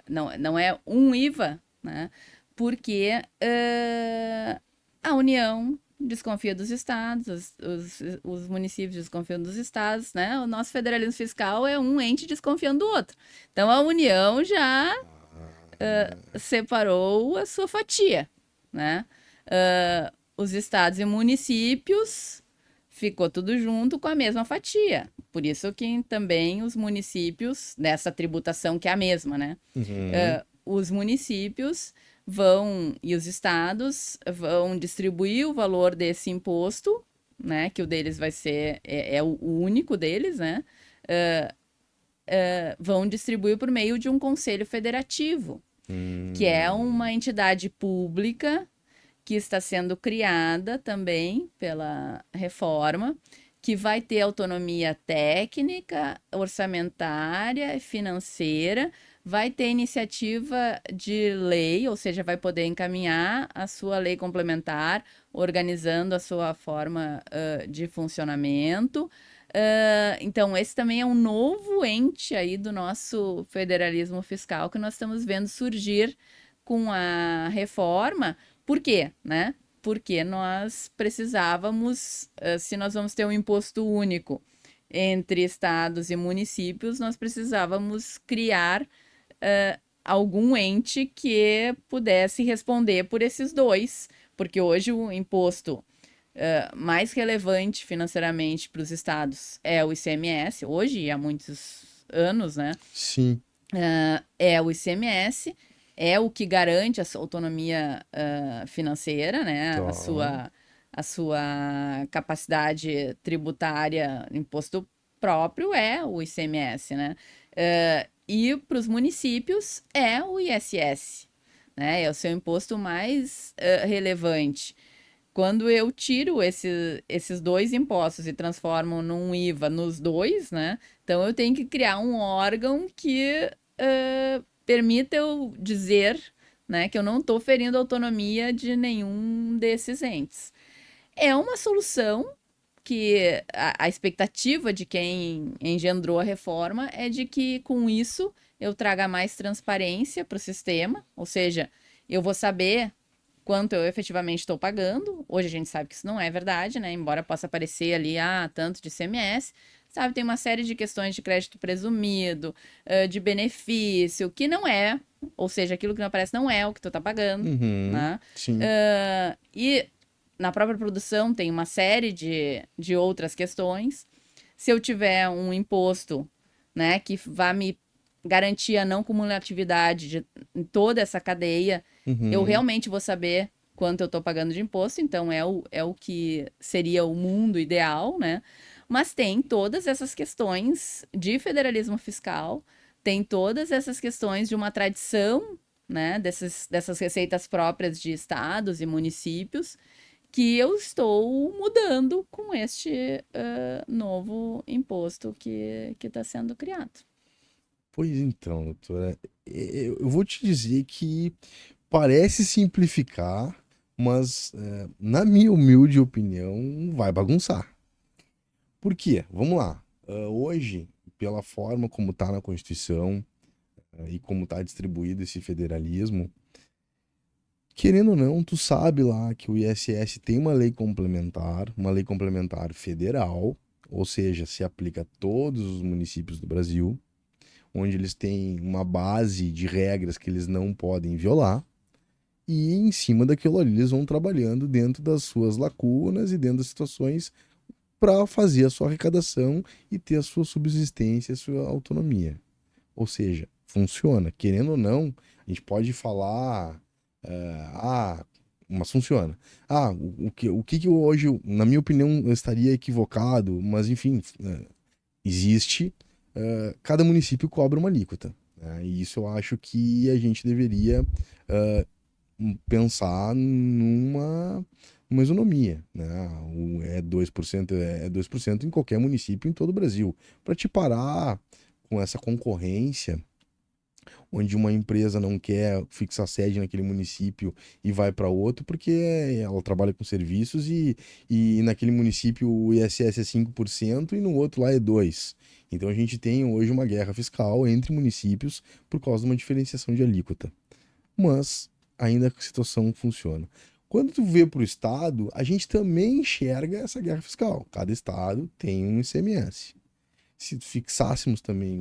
não é um IVA, né? Porque a União desconfia dos estados, os municípios desconfiam dos estados, né? O nosso federalismo fiscal é um ente desconfiando do outro. Então a União já separou a sua fatia, né? Os estados e municípios ficou tudo junto com a mesma fatia. Por isso que também os municípios, dessa tributação que é a mesma, né? Uhum. Os municípios vão e os estados vão distribuir o valor desse imposto, né? Que o deles vai ser, é o único deles, né? Vão distribuir por meio de um conselho federativo, que é uma entidade pública que está sendo criada também pela reforma, que vai ter autonomia técnica, orçamentária e financeira, vai ter iniciativa de lei, ou seja, vai poder encaminhar a sua lei complementar, organizando a sua forma de funcionamento, Então, esse também é um novo ente aí do nosso federalismo fiscal que nós estamos vendo surgir com a reforma. Por quê, né? Porque nós precisávamos, se nós vamos ter um imposto único entre estados e municípios, nós precisávamos criar algum ente que pudesse responder por esses dois, porque hoje o imposto mais relevante financeiramente para os estados é o ICMS, hoje e há muitos anos, né? Sim. É o ICMS, é o que garante a sua autonomia financeira, né? Tá. A sua capacidade tributária, imposto próprio é o ICMS, né? E para os municípios é o ISS, né? É o seu imposto mais relevante. Quando eu tiro esses dois impostos e transformo num IVA nos dois, né? Então eu tenho que criar um órgão que permita eu dizer, né, que eu não estou ferindo a autonomia de nenhum desses entes. É uma solução que a expectativa de quem engendrou a reforma é de que com isso eu traga mais transparência para o sistema, ou seja, eu vou saber quanto eu efetivamente estou pagando. Hoje a gente sabe que isso não é verdade, né? Embora possa aparecer ali, tanto de ICMS, sabe? Tem uma série de questões de crédito presumido, de benefício, que não é, ou seja, aquilo que não aparece não é o que tu tá pagando, Uhum. né? Sim. E na própria produção tem uma série de outras questões. Se eu tiver um imposto, né, que vá me garantir a não cumulatividade de toda essa cadeia, eu Uhum. realmente vou saber quanto eu estou pagando de imposto, então é o que seria o mundo ideal, né? Mas tem todas essas questões de federalismo fiscal, tem todas essas questões de uma tradição, né, dessas receitas próprias de estados e municípios, que eu estou mudando com este novo imposto que está sendo criado. Pois então, doutora, eu vou te dizer que parece simplificar, mas na minha humilde opinião, vai bagunçar. Por quê? Vamos lá. Hoje, pela forma como está na Constituição e como está distribuído esse federalismo, querendo ou não, tu sabe lá que o ISS tem uma lei complementar federal, ou seja, se aplica a todos os municípios do Brasil, onde eles têm uma base de regras que eles não podem violar, e em cima daquilo ali eles vão trabalhando dentro das suas lacunas e dentro das situações para fazer a sua arrecadação e ter a sua subsistência, a sua autonomia. Ou seja, funciona. Querendo ou não, a gente pode falar, mas funciona. O que hoje, na minha opinião, eu estaria equivocado, mas enfim, existe, cada município cobra uma alíquota, né? E isso eu acho que a gente deveria pensar numa isonomia, né? É 2% em qualquer município em todo o Brasil. Para te parar com essa concorrência, onde uma empresa não quer fixar sede naquele município e vai para outro porque ela trabalha com serviços e naquele município o ISS é 5% e no outro lá é 2%. Então a gente tem hoje uma guerra fiscal entre municípios por causa de uma diferenciação de alíquota. Mas ainda a situação funciona. Quando tu vê para o estado, a gente também enxerga essa guerra fiscal. Cada estado tem um ICMS. Se fixássemos também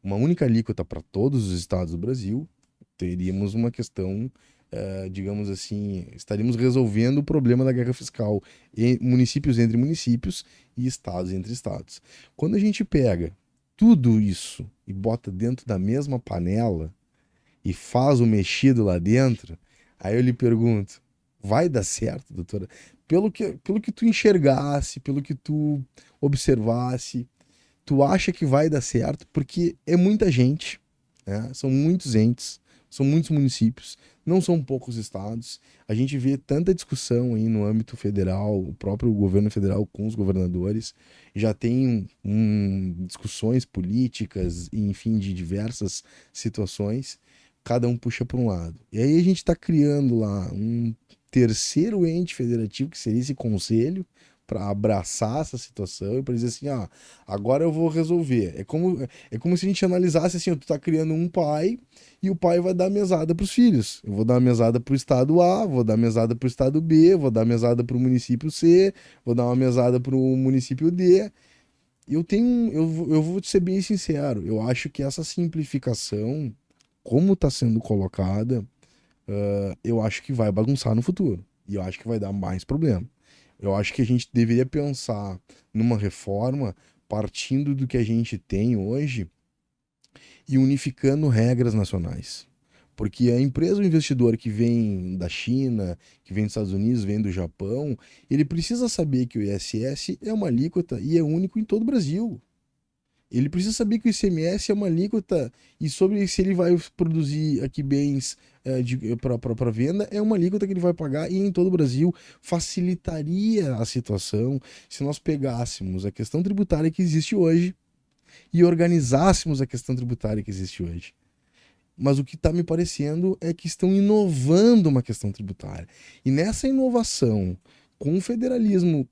uma única alíquota para todos os estados do Brasil, teríamos uma questão, digamos assim, estaríamos resolvendo o problema da guerra fiscal municípios entre municípios e estados entre estados. Quando a gente pega tudo isso e bota dentro da mesma panela e faz o mexido lá dentro, aí eu lhe pergunto, vai dar certo, doutora? Pelo que tu enxergasse, pelo que tu observasse, tu acha que vai dar certo? Porque é muita gente, né? São muitos entes, são muitos municípios, não são poucos estados. A gente vê tanta discussão aí no âmbito federal, o próprio governo federal com os governadores já tem discussões políticas, enfim, de diversas situações. Cada um puxa para um lado. E aí a gente está criando lá um terceiro ente federativo, que seria esse conselho, para abraçar essa situação e para dizer assim, agora eu vou resolver. É como se a gente analisasse assim, tu tá criando um pai e o pai vai dar mesada para os filhos. Eu vou dar mesada para o estado A, vou dar mesada para o estado B, vou dar mesada para o município C, vou dar uma mesada para o município D. Eu vou te ser bem sincero, eu acho que essa simplificação, como está sendo colocada, eu acho que vai bagunçar no futuro. E eu acho que vai dar mais problema. Eu acho que a gente deveria pensar numa reforma partindo do que a gente tem hoje e unificando regras nacionais. Porque a empresa, o investidor que vem da China, que vem dos Estados Unidos, vem do Japão, ele precisa saber que o ISS é uma alíquota e é único em todo o Brasil. Ele precisa saber que o ICMS é uma alíquota e sobre se ele vai produzir aqui bens para venda, é uma alíquota que ele vai pagar e em todo o Brasil facilitaria a situação se nós pegássemos a questão tributária que existe hoje e organizássemos a questão tributária que existe hoje. Mas o que está me parecendo é que estão inovando uma questão tributária. E nessa inovação, com o federalismo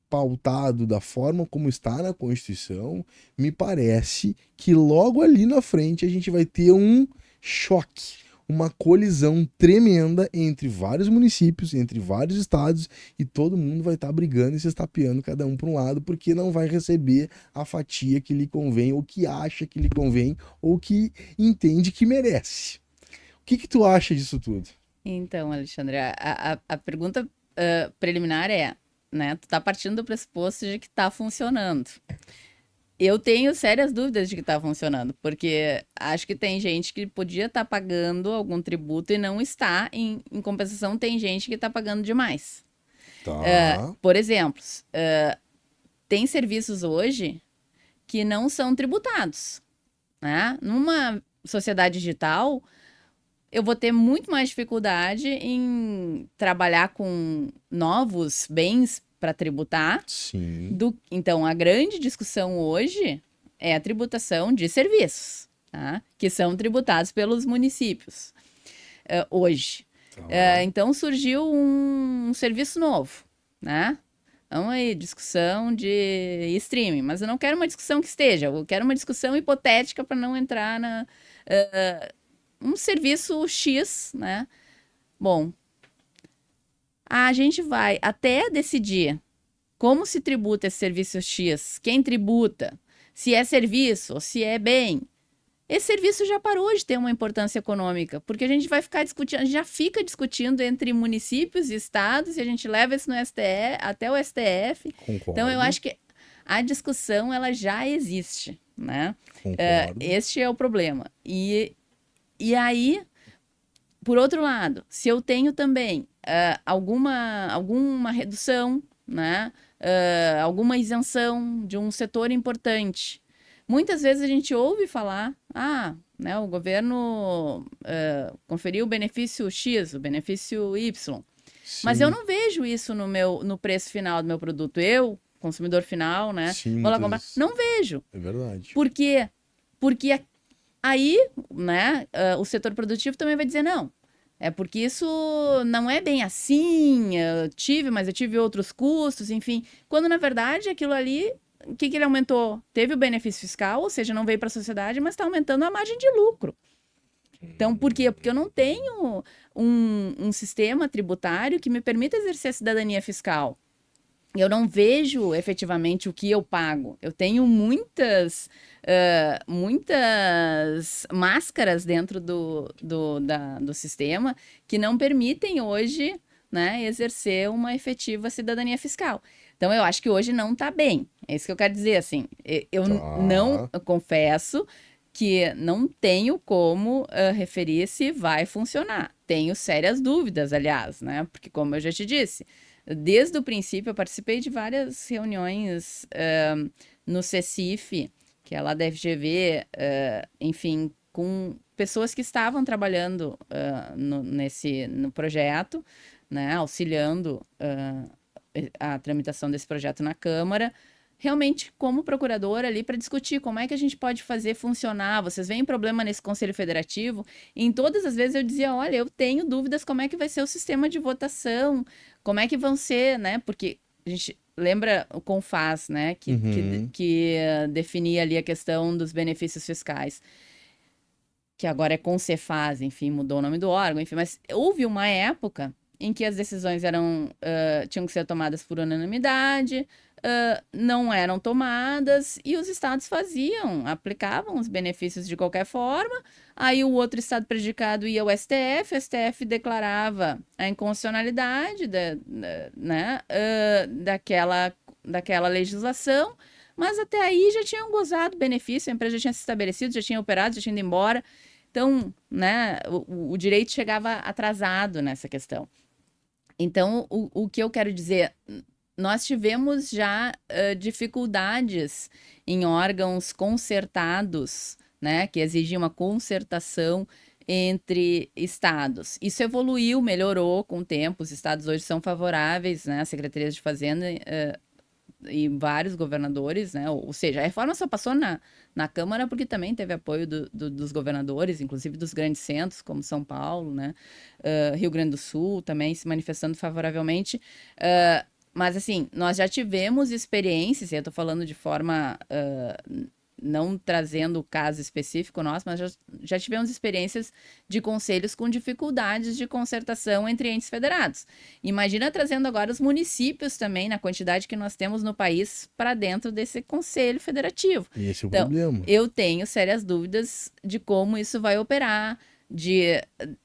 pautado da forma como está na Constituição, me parece que logo ali na frente a gente vai ter um choque, uma colisão tremenda entre vários municípios, entre vários estados, e todo mundo vai estar brigando e se estapeando cada um para um lado, porque não vai receber a fatia que lhe convém, ou que acha que lhe convém, ou que entende que merece. O que tu acha disso tudo? Então, Alexandre, a pergunta preliminar é, né, tu tá partindo do pressuposto de que tá funcionando. Eu tenho sérias dúvidas de que está funcionando, porque acho que tem gente que podia estar pagando algum tributo e não está. Em compensação, tem gente que está pagando demais. Tá. Por exemplo, tem serviços hoje que não são tributados, né? Numa sociedade digital, eu vou ter muito mais dificuldade em trabalhar com novos bens para tributar. Sim. Então, a grande discussão hoje é a tributação de serviços, tá? Que são tributados pelos municípios hoje. Tá. Então, surgiu um serviço novo, né? Então, aí, discussão de streaming, mas eu não quero uma discussão que esteja, eu quero uma discussão hipotética para não entrar na... um serviço X, né? Bom, a gente vai até decidir como se tributa esse serviço X, quem tributa, se é serviço ou se é bem. Esse serviço já parou de ter uma importância econômica, porque a gente vai ficar discutindo, a gente já fica discutindo entre municípios e estados e a gente leva isso no STF, até o STF. Concordo. Então eu acho que a discussão ela já existe, né? Concordo. Este é o problema. E aí, por outro lado, se eu tenho também alguma redução, né? Alguma isenção de um setor importante. Muitas vezes a gente ouve falar, né, o governo conferiu o benefício X, o benefício Y. Sim. Mas eu não vejo isso no preço final do meu produto. Eu, consumidor final, né? Sim, vou lá comprar. Não vejo. É verdade. Por quê? Porque aí, né, o setor produtivo também vai dizer não. É porque isso não é bem assim, mas eu tive outros custos, enfim. Quando, na verdade, aquilo ali, o que ele aumentou? Teve o benefício fiscal, ou seja, não veio para a sociedade, mas está aumentando a margem de lucro. Então, por quê? Porque eu não tenho um sistema tributário que me permita exercer a cidadania fiscal. Eu não vejo efetivamente o que eu pago. Eu tenho muitas máscaras dentro do sistema que não permitem hoje, né, exercer uma efetiva cidadania fiscal. Então, eu acho que hoje não está bem. É isso que eu quero dizer, assim. Eu confesso que não tenho como referir se vai funcionar. Tenho sérias dúvidas, aliás, né? Porque, como eu já te disse, desde o princípio, eu participei de várias reuniões no CECIF, que é lá da FGV, enfim, com pessoas que estavam trabalhando no projeto, né, auxiliando a tramitação desse projeto na Câmara, realmente como procuradora ali para discutir como é que a gente pode fazer funcionar. Vocês veem problema nesse Conselho Federativo? E em todas as vezes eu dizia, olha, eu tenho dúvidas como é que vai ser o sistema de votação, como é que vão ser, né? Porque a gente lembra o CONFAS, né? Uhum. Que definia ali a questão dos benefícios fiscais, que agora é CONCEFAS, enfim, mudou o nome do órgão, enfim, mas houve uma época em que as decisões tinham que ser tomadas por unanimidade, não eram tomadas, e os estados aplicavam os benefícios de qualquer forma, aí o outro estado prejudicado ia ao STF, o STF declarava a inconstitucionalidade né, daquela legislação, mas até aí já tinham gozado benefício, a empresa já tinha se estabelecido, já tinha operado, já tinha ido embora. Então, né, o direito chegava atrasado nessa questão. Então, o que eu quero dizer, nós tivemos já dificuldades em órgãos concertados, né, que exigiam uma concertação entre estados. Isso evoluiu, melhorou com o tempo, os estados hoje são favoráveis, né, as secretarias de fazenda e vários governadores, né? Ou seja, a reforma só passou na Câmara porque também teve apoio dos governadores, inclusive dos grandes centros, como São Paulo, né? Rio Grande do Sul também se manifestando favoravelmente. Mas, assim, nós já tivemos experiências, e eu estou falando de forma não trazendo o caso específico nosso, mas já tivemos experiências de conselhos com dificuldades de concertação entre entes federados. Imagina trazendo agora os municípios também, na quantidade que nós temos no país, para dentro desse conselho federativo. Esse é o Então, problema. eu tenho sérias dúvidas de como isso vai operar, de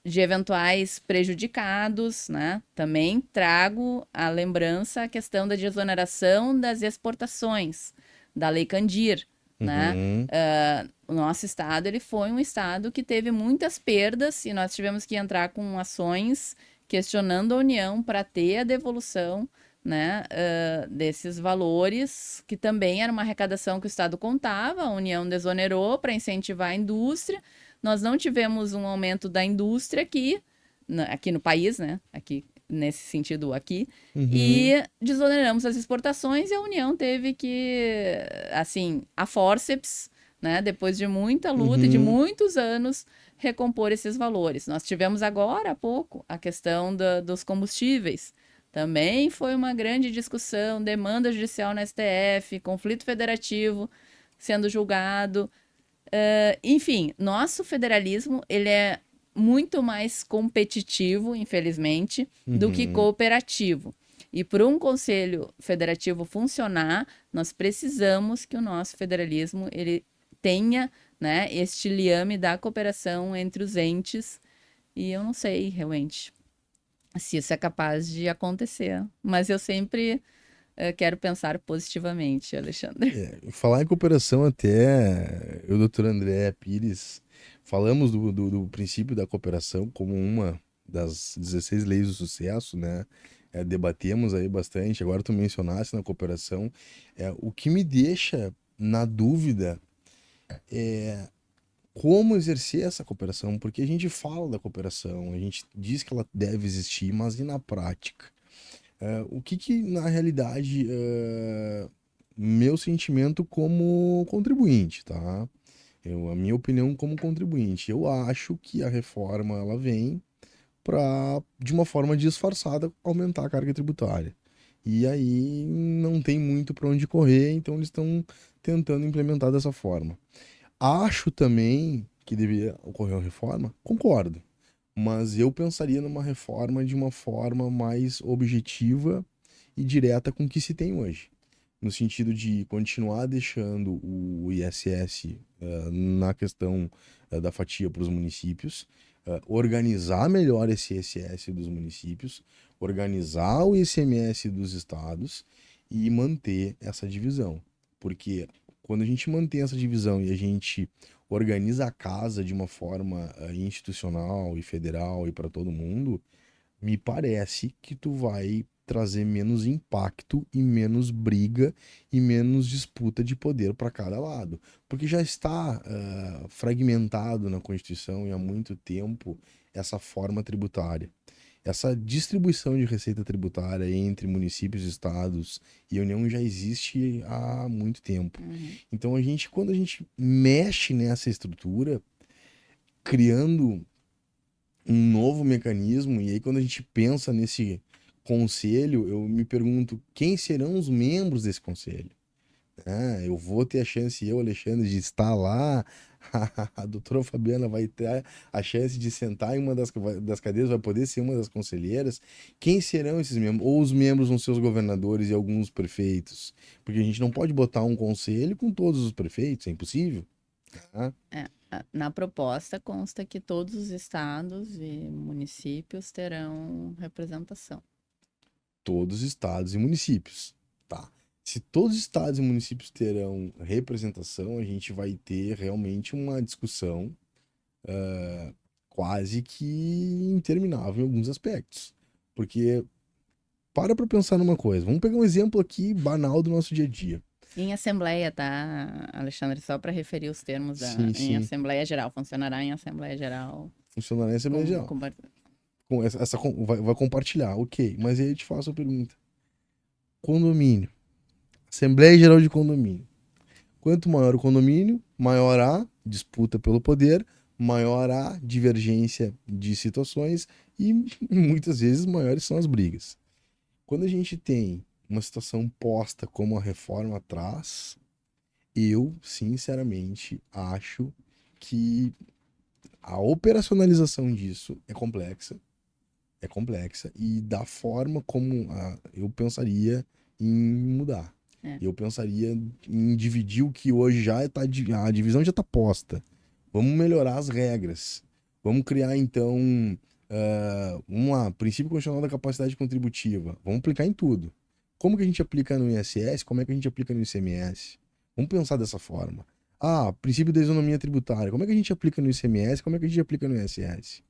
eventuais prejudicados, né? Também trago a lembrança a questão da desoneração das exportações, da Lei Candir, né? Uhum. O nosso estado ele foi um estado que teve muitas perdas e nós tivemos que entrar com ações questionando a União para ter a devolução, né, desses valores, que também era uma arrecadação que o estado contava, a União desonerou para incentivar a indústria. Nós não tivemos um aumento da indústria aqui no país, né? Aqui nesse sentido aqui, Uhum. e desoneramos as exportações e a União teve que, assim, a fórceps, né, depois de muita luta e de Uhum. muitos anos, recompor esses valores. Nós tivemos agora há pouco a questão dos combustíveis. Também foi uma grande discussão, demanda judicial na STF, conflito federativo sendo julgado. Enfim, nosso federalismo ele é muito mais competitivo, infelizmente, do que Uhum. cooperativo. E para um conselho federativo funcionar, nós precisamos que o nosso federalismo ele tenha, né, este liame da cooperação entre os entes. E eu não sei realmente se isso é capaz de acontecer, mas eu sempre quero pensar positivamente, Alexandre. Falar em cooperação até, eu e o doutor André Pires, falamos do princípio da cooperação como uma das 16 leis do sucesso, né? Debatemos aí bastante, agora tu mencionaste na cooperação. O que me deixa na dúvida é como exercer essa cooperação, porque a gente fala da cooperação, a gente diz que ela deve existir, mas e na prática? O que que, na realidade, meu sentimento como contribuinte, tá? A minha opinião como contribuinte, eu acho que a reforma ela vem para, de uma forma disfarçada, aumentar a carga tributária. E aí não tem muito para onde correr, então eles estão tentando implementar dessa forma. Acho também que deveria ocorrer uma reforma, concordo, mas eu pensaria numa reforma de uma forma mais objetiva e direta com o que se tem hoje. No sentido de continuar deixando o ISS na questão da fatia para os municípios, organizar melhor esse ISS dos municípios, organizar o ICMS dos estados e manter essa divisão. Porque quando a gente mantém essa divisão e a gente organiza a casa de uma forma institucional e federal e para todo mundo, me parece que tu vai trazer menos impacto e menos briga e menos disputa de poder para cada lado, porque já está fragmentado na Constituição e há muito tempo essa forma tributária. Essa distribuição de receita tributária entre municípios, estados e União já existe há muito tempo. Uhum. Então quando a gente mexe nessa estrutura, criando um novo mecanismo, e aí quando a gente pensa nesse conselho, eu me pergunto quem serão os membros desse conselho. Eu vou ter a chance, eu, Alexandre, de estar lá. A doutora Fabiana vai ter a chance de sentar em uma das cadeiras, vai poder ser uma das conselheiras. Quem serão esses membros? Ou os membros vão ser os governadores e alguns prefeitos? Porque a gente não pode botar um conselho com todos os prefeitos, é impossível. Tá? Na proposta consta que todos os estados e municípios terão representação. Todos os estados e municípios. Tá. Se todos os estados e municípios terão representação, a gente vai ter realmente uma discussão quase que interminável em alguns aspectos. Porque, para pensar numa coisa, vamos pegar um exemplo aqui banal do nosso dia a dia. Em Assembleia, tá, Alexandre? Só para referir os termos Sim, em sim. Assembleia Geral. Funcionará em Assembleia Geral. Funcionará em Assembleia Geral. Vai compartilhar, ok. Mas aí eu te faço a pergunta. Condomínio. Assembleia Geral de Condomínio. Quanto maior o condomínio, maior a disputa pelo poder, maior a divergência de situações e muitas vezes maiores são as brigas. Quando a gente tem uma situação posta como a reforma traz, eu, sinceramente, acho que a operacionalização disso é complexa e da forma como eu pensaria em mudar. Eu pensaria em dividir o que hoje já está, a divisão já está posta. Vamos melhorar as regras. Vamos criar, então, vamos lá, princípio constitucional da capacidade contributiva. Vamos aplicar em tudo. Como que a gente aplica no ISS? Como é que a gente aplica no ICMS? Vamos pensar dessa forma. Princípio da isonomia tributária. Como é que a gente aplica no ICMS? Como é que a gente aplica no ISS?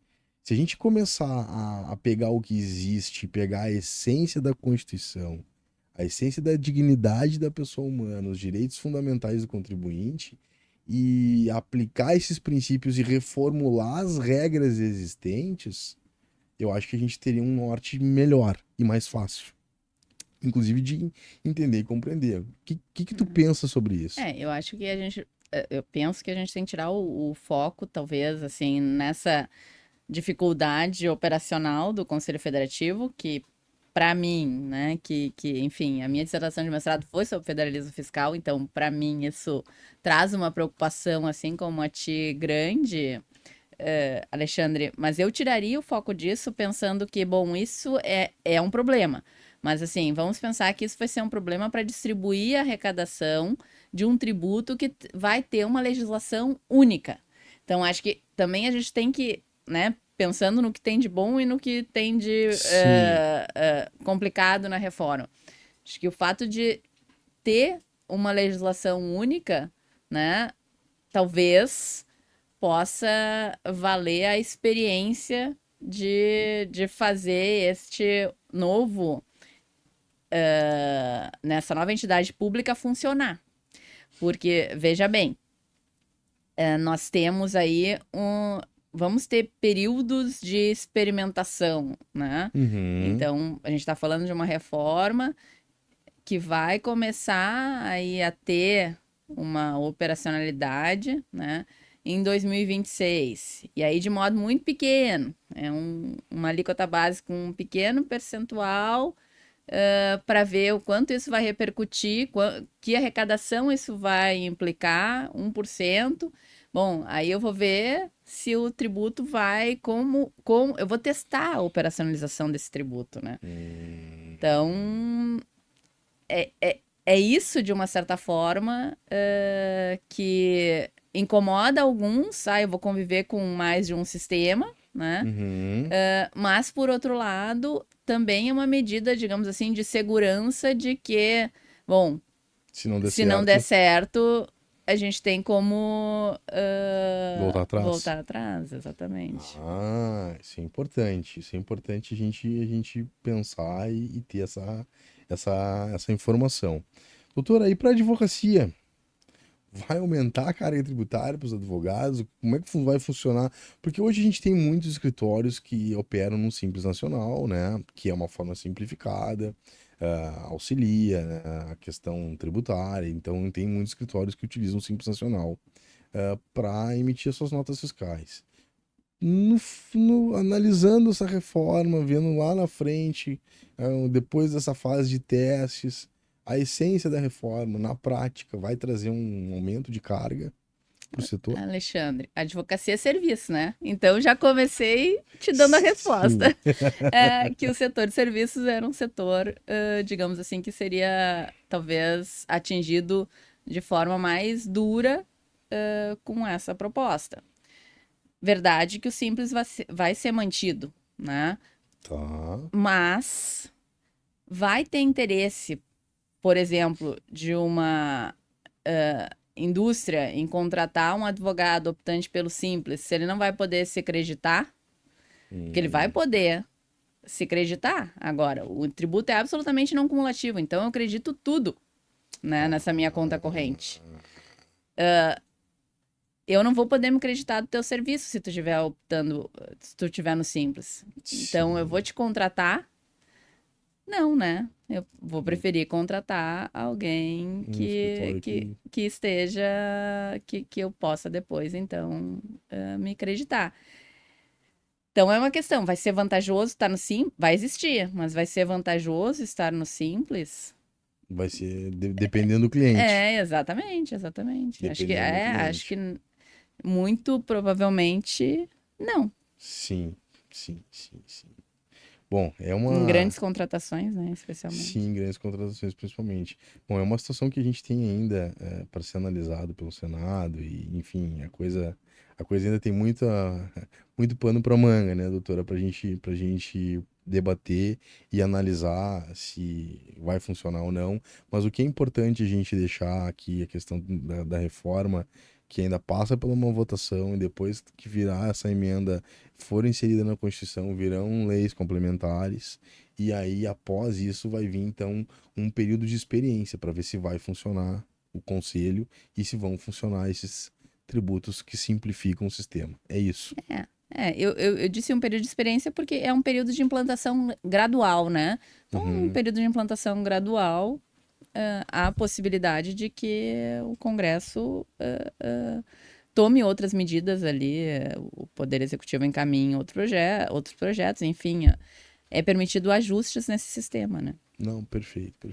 Se a gente começar a pegar o que existe, pegar a essência da Constituição, a essência da dignidade da pessoa humana, os direitos fundamentais do contribuinte, e aplicar esses princípios e reformular as regras existentes, eu acho que a gente teria um norte melhor e mais fácil. Inclusive de entender e compreender. O que tu pensa sobre isso? Eu acho que eu penso que a gente tem que tirar o foco, talvez, assim, nessa dificuldade operacional do Conselho Federativo, que para mim, né, enfim, a minha dissertação de mestrado foi sobre federalismo fiscal, então para mim isso traz uma preocupação, assim como a ti, grande, Alexandre, mas eu tiraria o foco disso pensando que, bom, isso é um problema, mas assim, vamos pensar que isso vai ser um problema para distribuir a arrecadação de um tributo que vai ter uma legislação única. Então, acho que também a gente tem que, né, pensando no que tem de bom e no que tem de complicado na reforma. Acho que o fato de ter uma legislação única, né, talvez possa valer a experiência de fazer este novo, nessa nova entidade pública funcionar. Porque, veja bem, nós temos aí vamos ter períodos de experimentação, né? Então, a gente está falando de uma reforma que vai começar aí a ter uma operacionalidade, né, em 2026. E aí de modo muito pequeno. Uma alíquota base com um pequeno percentual para ver o quanto isso vai repercutir, que arrecadação isso vai implicar, 1%. Bom, aí eu vou ver se o tributo vai eu vou testar a operacionalização desse tributo, né? Então, é isso, de uma certa forma, que incomoda alguns. Eu vou conviver com mais de um sistema, né? Mas, por outro lado, também é uma medida, digamos assim, de segurança de que, bom, se não der certo, a gente tem como voltar atrás, exatamente. Isso é importante. Isso é importante a gente pensar e ter essa informação. Doutora, aí para a advocacia, vai aumentar a carga tributária para os advogados? Como é que vai funcionar? Porque hoje a gente tem muitos escritórios que operam no Simples Nacional, né? Que é uma forma simplificada, auxilia, né, a questão tributária. Então, tem muitos escritórios que utilizam o Simples Nacional para emitir as suas notas fiscais. analisando essa reforma, vendo lá na frente, depois dessa fase de testes, a essência da reforma, na prática, vai trazer um aumento de carga para o setor? Alexandre, advocacia é serviço, né? Então já comecei te dando a resposta. Sim. Que o setor de serviços era um setor, digamos assim, que seria talvez atingido de forma mais dura com essa proposta. Verdade que o Simples vai ser mantido, né? Tá. Mas vai ter interesse, por exemplo, de uma indústria em contratar um advogado optante pelo Simples, se ele não vai poder se acreditar, porque ele vai poder se acreditar. Agora, o tributo é absolutamente não cumulativo, então eu acredito tudo, né, nessa minha conta corrente. Eu não vou poder me acreditar do teu serviço se tu estiver optando, se tu estiver no Simples. Então, eu vou te contratar? Não, né? Eu vou preferir contratar alguém que esteja, que eu possa depois, então, me acreditar. Então, é uma questão, vai ser vantajoso estar no Simples? Vai existir, mas vai ser vantajoso estar no Simples? Vai ser dependendo do cliente. Exatamente. Dependendo do cliente. Acho que muito provavelmente não. Sim. Bom, Em grandes contratações, né, especialmente. Sim, grandes contratações principalmente. Bom, é uma situação que a gente tem ainda para ser analisado pelo Senado e, enfim, a coisa ainda tem muito pano para manga, né, doutora, para gente debater e analisar se vai funcionar ou não. Mas o que é importante a gente deixar aqui, a questão da reforma, que ainda passa por uma votação e depois que virar essa emenda for inserida na Constituição, virão leis complementares. E aí, após isso, vai vir, então, um período de experiência para ver se vai funcionar o conselho e se vão funcionar esses tributos que simplificam o sistema. É isso. Eu disse um período de experiência porque é um período de implantação gradual, né? Então, um período de implantação gradual, há a possibilidade de que o Congresso tome outras medidas ali, o Poder Executivo encaminhe outros projetos, enfim, é permitido ajustes nesse sistema, né? Não, perfeito.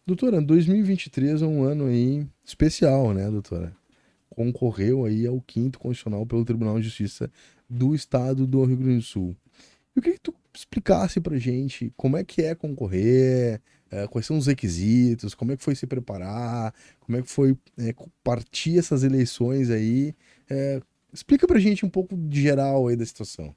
Doutora, 2023 é um ano aí especial, né, doutora? Concorreu aí ao 5º Constitucional pelo Tribunal de Justiça do Estado do Rio Grande do Sul. Eu queria que tu explicasse pra gente como é que é concorrer, quais são os requisitos, como é que foi se preparar, como é que foi partir essas eleições aí. Explica pra gente um pouco de geral aí da situação.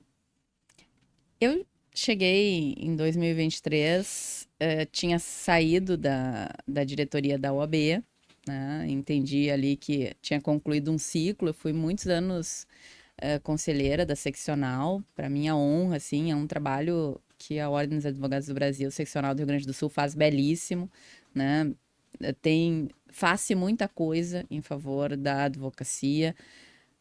Eu cheguei em 2023, tinha saído da diretoria da OAB, né? Entendi ali que tinha concluído um ciclo. Eu fui muitos anos conselheira da seccional. Para minha honra, assim, é um trabalho que a Ordem dos Advogados do Brasil, seccional do Rio Grande do Sul, faz belíssimo, né? Faz-se muita coisa em favor da advocacia.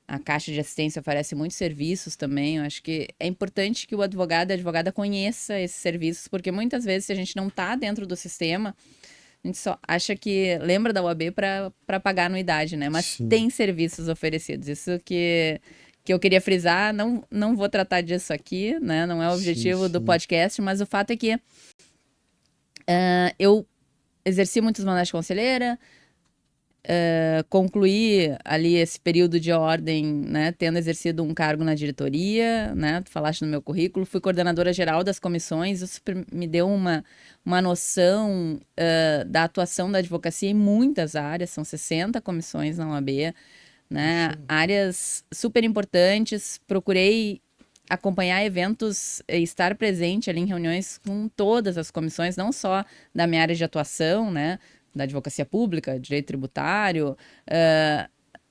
A Caixa de Assistência oferece muitos serviços também. Eu acho que é importante que o advogado e a advogada conheça esses serviços, porque muitas vezes, se a gente não está dentro do sistema, a gente só acha que lembra da UAB para pagar anuidade, né? Mas Sim. tem serviços oferecidos. Isso que eu queria frisar, não vou tratar disso aqui, né? Não é o objetivo do podcast, mas o fato é que eu exerci muitos mandatos de conselheira, concluí ali esse período de ordem, né, tendo exercido um cargo na diretoria, né, tu falaste no meu currículo, fui coordenadora geral das comissões. Isso me deu uma noção da atuação da advocacia em muitas áreas. São 60 comissões na OAB, né, áreas super importantes. Procurei acompanhar eventos, estar presente ali em reuniões com todas as comissões, não só da minha área de atuação, né, da advocacia pública, direito tributário,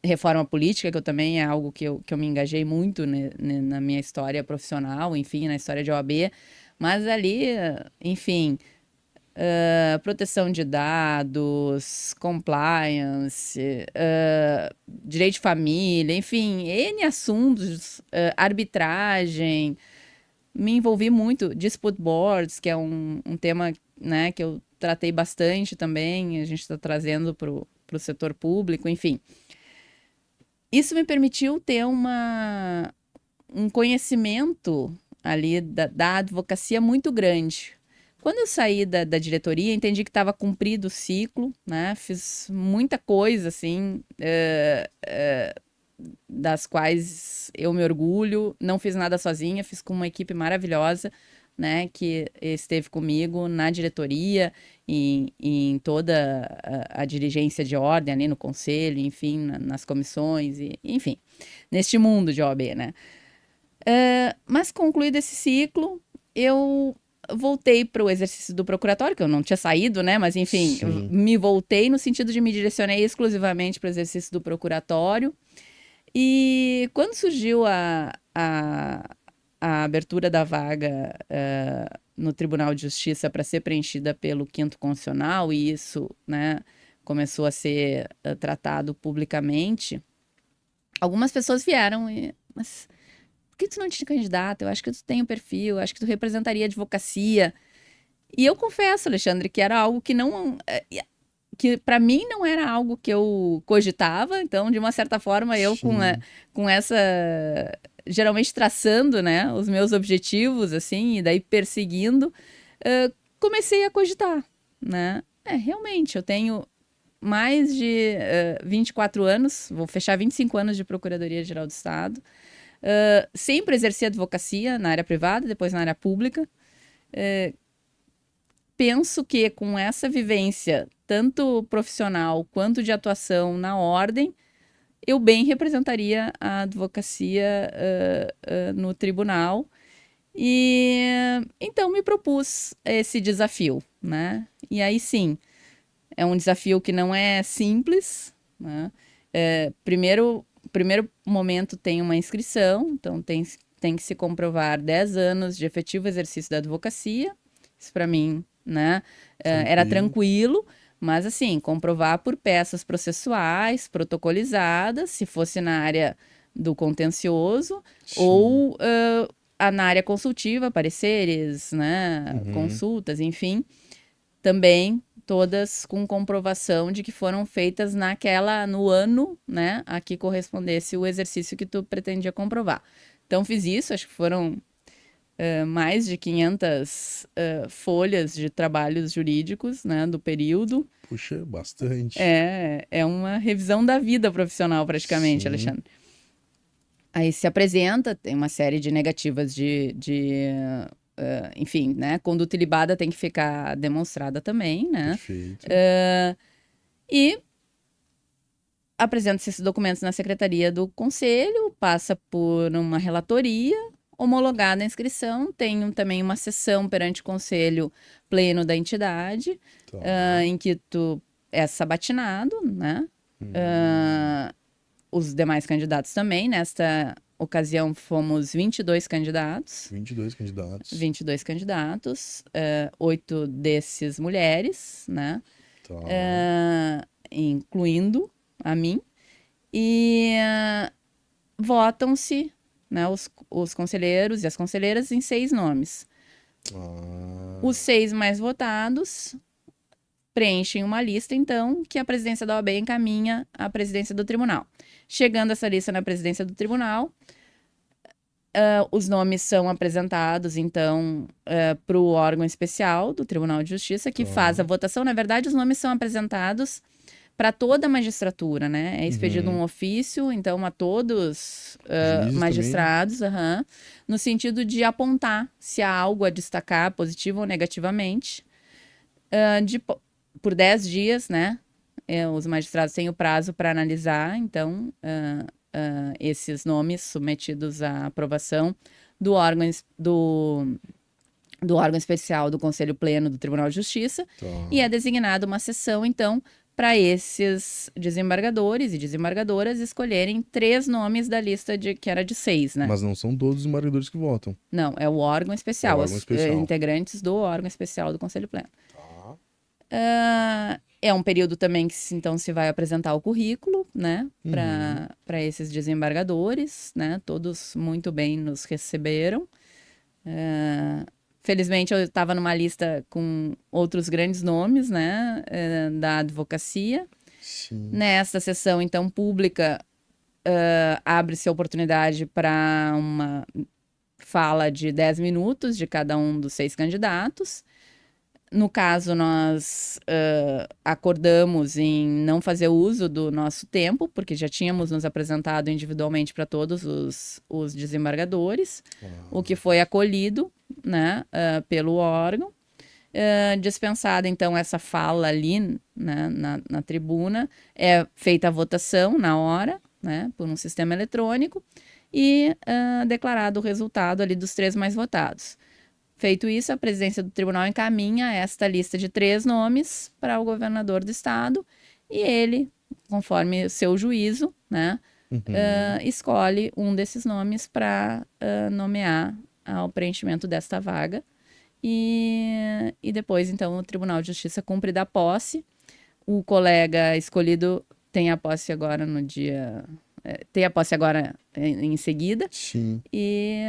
reforma política, que eu também é algo que eu me engajei muito, né, na minha história profissional, enfim, na história de OAB, mas ali, enfim, proteção de dados, compliance, direito de família, enfim, N assuntos, arbitragem. Me envolvi muito, dispute boards, que é um tema, né, que eu tratei bastante também, a gente está trazendo para o setor público, enfim. Isso me permitiu ter um conhecimento ali da advocacia muito grande. Quando eu saí da diretoria, entendi que estava cumprido o ciclo, né? Fiz muita coisa, assim, das quais eu me orgulho. Não fiz nada sozinha, fiz com uma equipe maravilhosa, né? Que esteve comigo na diretoria e em toda a dirigência de ordem ali no conselho, enfim, nas comissões, enfim, neste mundo de OAB, né? Mas concluído esse ciclo, eu voltei para o exercício do procuratório, que eu não tinha saído, né? Mas, enfim, me voltei no sentido de me direcionei exclusivamente para o exercício do procuratório. E quando surgiu a abertura da vaga no Tribunal de Justiça para ser preenchida pelo Quinto Constitucional, e isso, né, começou a ser tratado publicamente, algumas pessoas vieram mas por que tu não te candidata? Eu acho que tu tem o perfil, eu acho que tu representaria a advocacia. E eu confesso, Alexandre, que era algo que não... que para mim não era algo que eu cogitava. Então, de uma certa forma, eu com essa... geralmente traçando, né, os meus objetivos, assim, e daí perseguindo, comecei a cogitar, né? Realmente, eu tenho mais de 24 anos, vou fechar 25 anos de Procuradoria-Geral do Estado. Sempre exerci advocacia na área privada, depois na área pública. Penso que com essa vivência, tanto profissional quanto de atuação na ordem, eu bem representaria a advocacia no tribunal. E então me propus esse desafio, né? E aí sim, é um desafio que não é simples, né? Primeiro momento tem uma inscrição, então tem que se comprovar 10 anos de efetivo exercício da advocacia. Isso para mim, né, era tranquilo, mas assim, comprovar por peças processuais, protocolizadas, se fosse na área do contencioso, ou na área consultiva, pareceres, né, consultas, enfim, também todas com comprovação de que foram feitas no ano, né, a que correspondesse o exercício que tu pretendia comprovar. Então, fiz isso, acho que foram mais de 500 folhas de trabalhos jurídicos, né, do período. Puxa, bastante. É uma revisão da vida profissional, praticamente, Alexandre. Aí se apresenta, tem uma série de negativas enfim, né? Conduta ilibada tem que ficar demonstrada também, né? Perfeito. E apresenta-se esses documentos na Secretaria do Conselho, passa por uma relatoria, homologada a inscrição, tem também uma sessão perante o Conselho Pleno da entidade, em que tu é sabatinado, né? Os demais candidatos também. Nesta ocasião, fomos 22 candidatos. 22 candidatos. 22 candidatos, 8 desses mulheres, né? Incluindo a mim. E votam-se, né, os conselheiros e as conselheiras em 6 nomes. Os 6 mais votados preenchem uma lista, então, que a presidência da OAB encaminha à presidência do tribunal. Chegando essa lista na presidência do tribunal, os nomes são apresentados, então, para o órgão especial do Tribunal de Justiça, que faz a votação. Na verdade, os nomes são apresentados para toda a magistratura, né? É expedido um ofício, então, a todos magistrados, no sentido de apontar se há algo a destacar, positivo ou negativamente, por 10 dias, né? Os magistrados têm o prazo para analisar, então, esses nomes submetidos à aprovação do órgão especial do Conselho Pleno do Tribunal de Justiça, e é designada uma sessão, então, para esses desembargadores e desembargadoras escolherem 3 nomes da lista que era de 6, né? Mas não são todos os desembargadores que votam. Não, é o órgão especial, integrantes do órgão especial do Conselho Pleno. É um período também que então se vai apresentar o currículo, né, para esses desembargadores, né, todos muito bem nos receberam. Felizmente eu estava numa lista com outros grandes nomes, né, da advocacia. Nesta sessão então pública abre-se a oportunidade para uma fala de 10 minutos de cada um dos 6 candidatos. No caso, nós acordamos em não fazer uso do nosso tempo, porque já tínhamos nos apresentado individualmente para todos os desembargadores, o que foi acolhido, né, pelo órgão. Dispensada, então, essa fala ali, né, na tribuna, é feita a votação na hora, né, por um sistema eletrônico, e declarado o resultado ali dos 3 mais votados. Feito isso, a presidência do tribunal encaminha esta lista de 3 nomes para o governador do estado e ele, conforme o seu juízo, né, escolhe um desses nomes para nomear ao preenchimento desta vaga. E depois, então, o Tribunal de Justiça cumpre da posse. O colega escolhido tem a posse agora no dia... tem a posse agora em seguida. Sim. E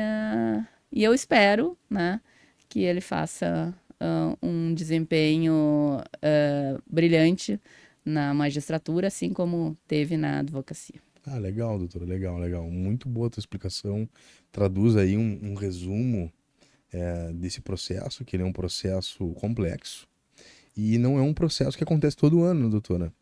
eu espero, né, que ele faça um desempenho brilhante na magistratura, assim como teve na advocacia. Ah, legal, doutora, legal, legal. Muito boa a tua explicação. Traduz aí um resumo desse processo, que ele é um processo complexo. E não é um processo que acontece todo ano, doutora.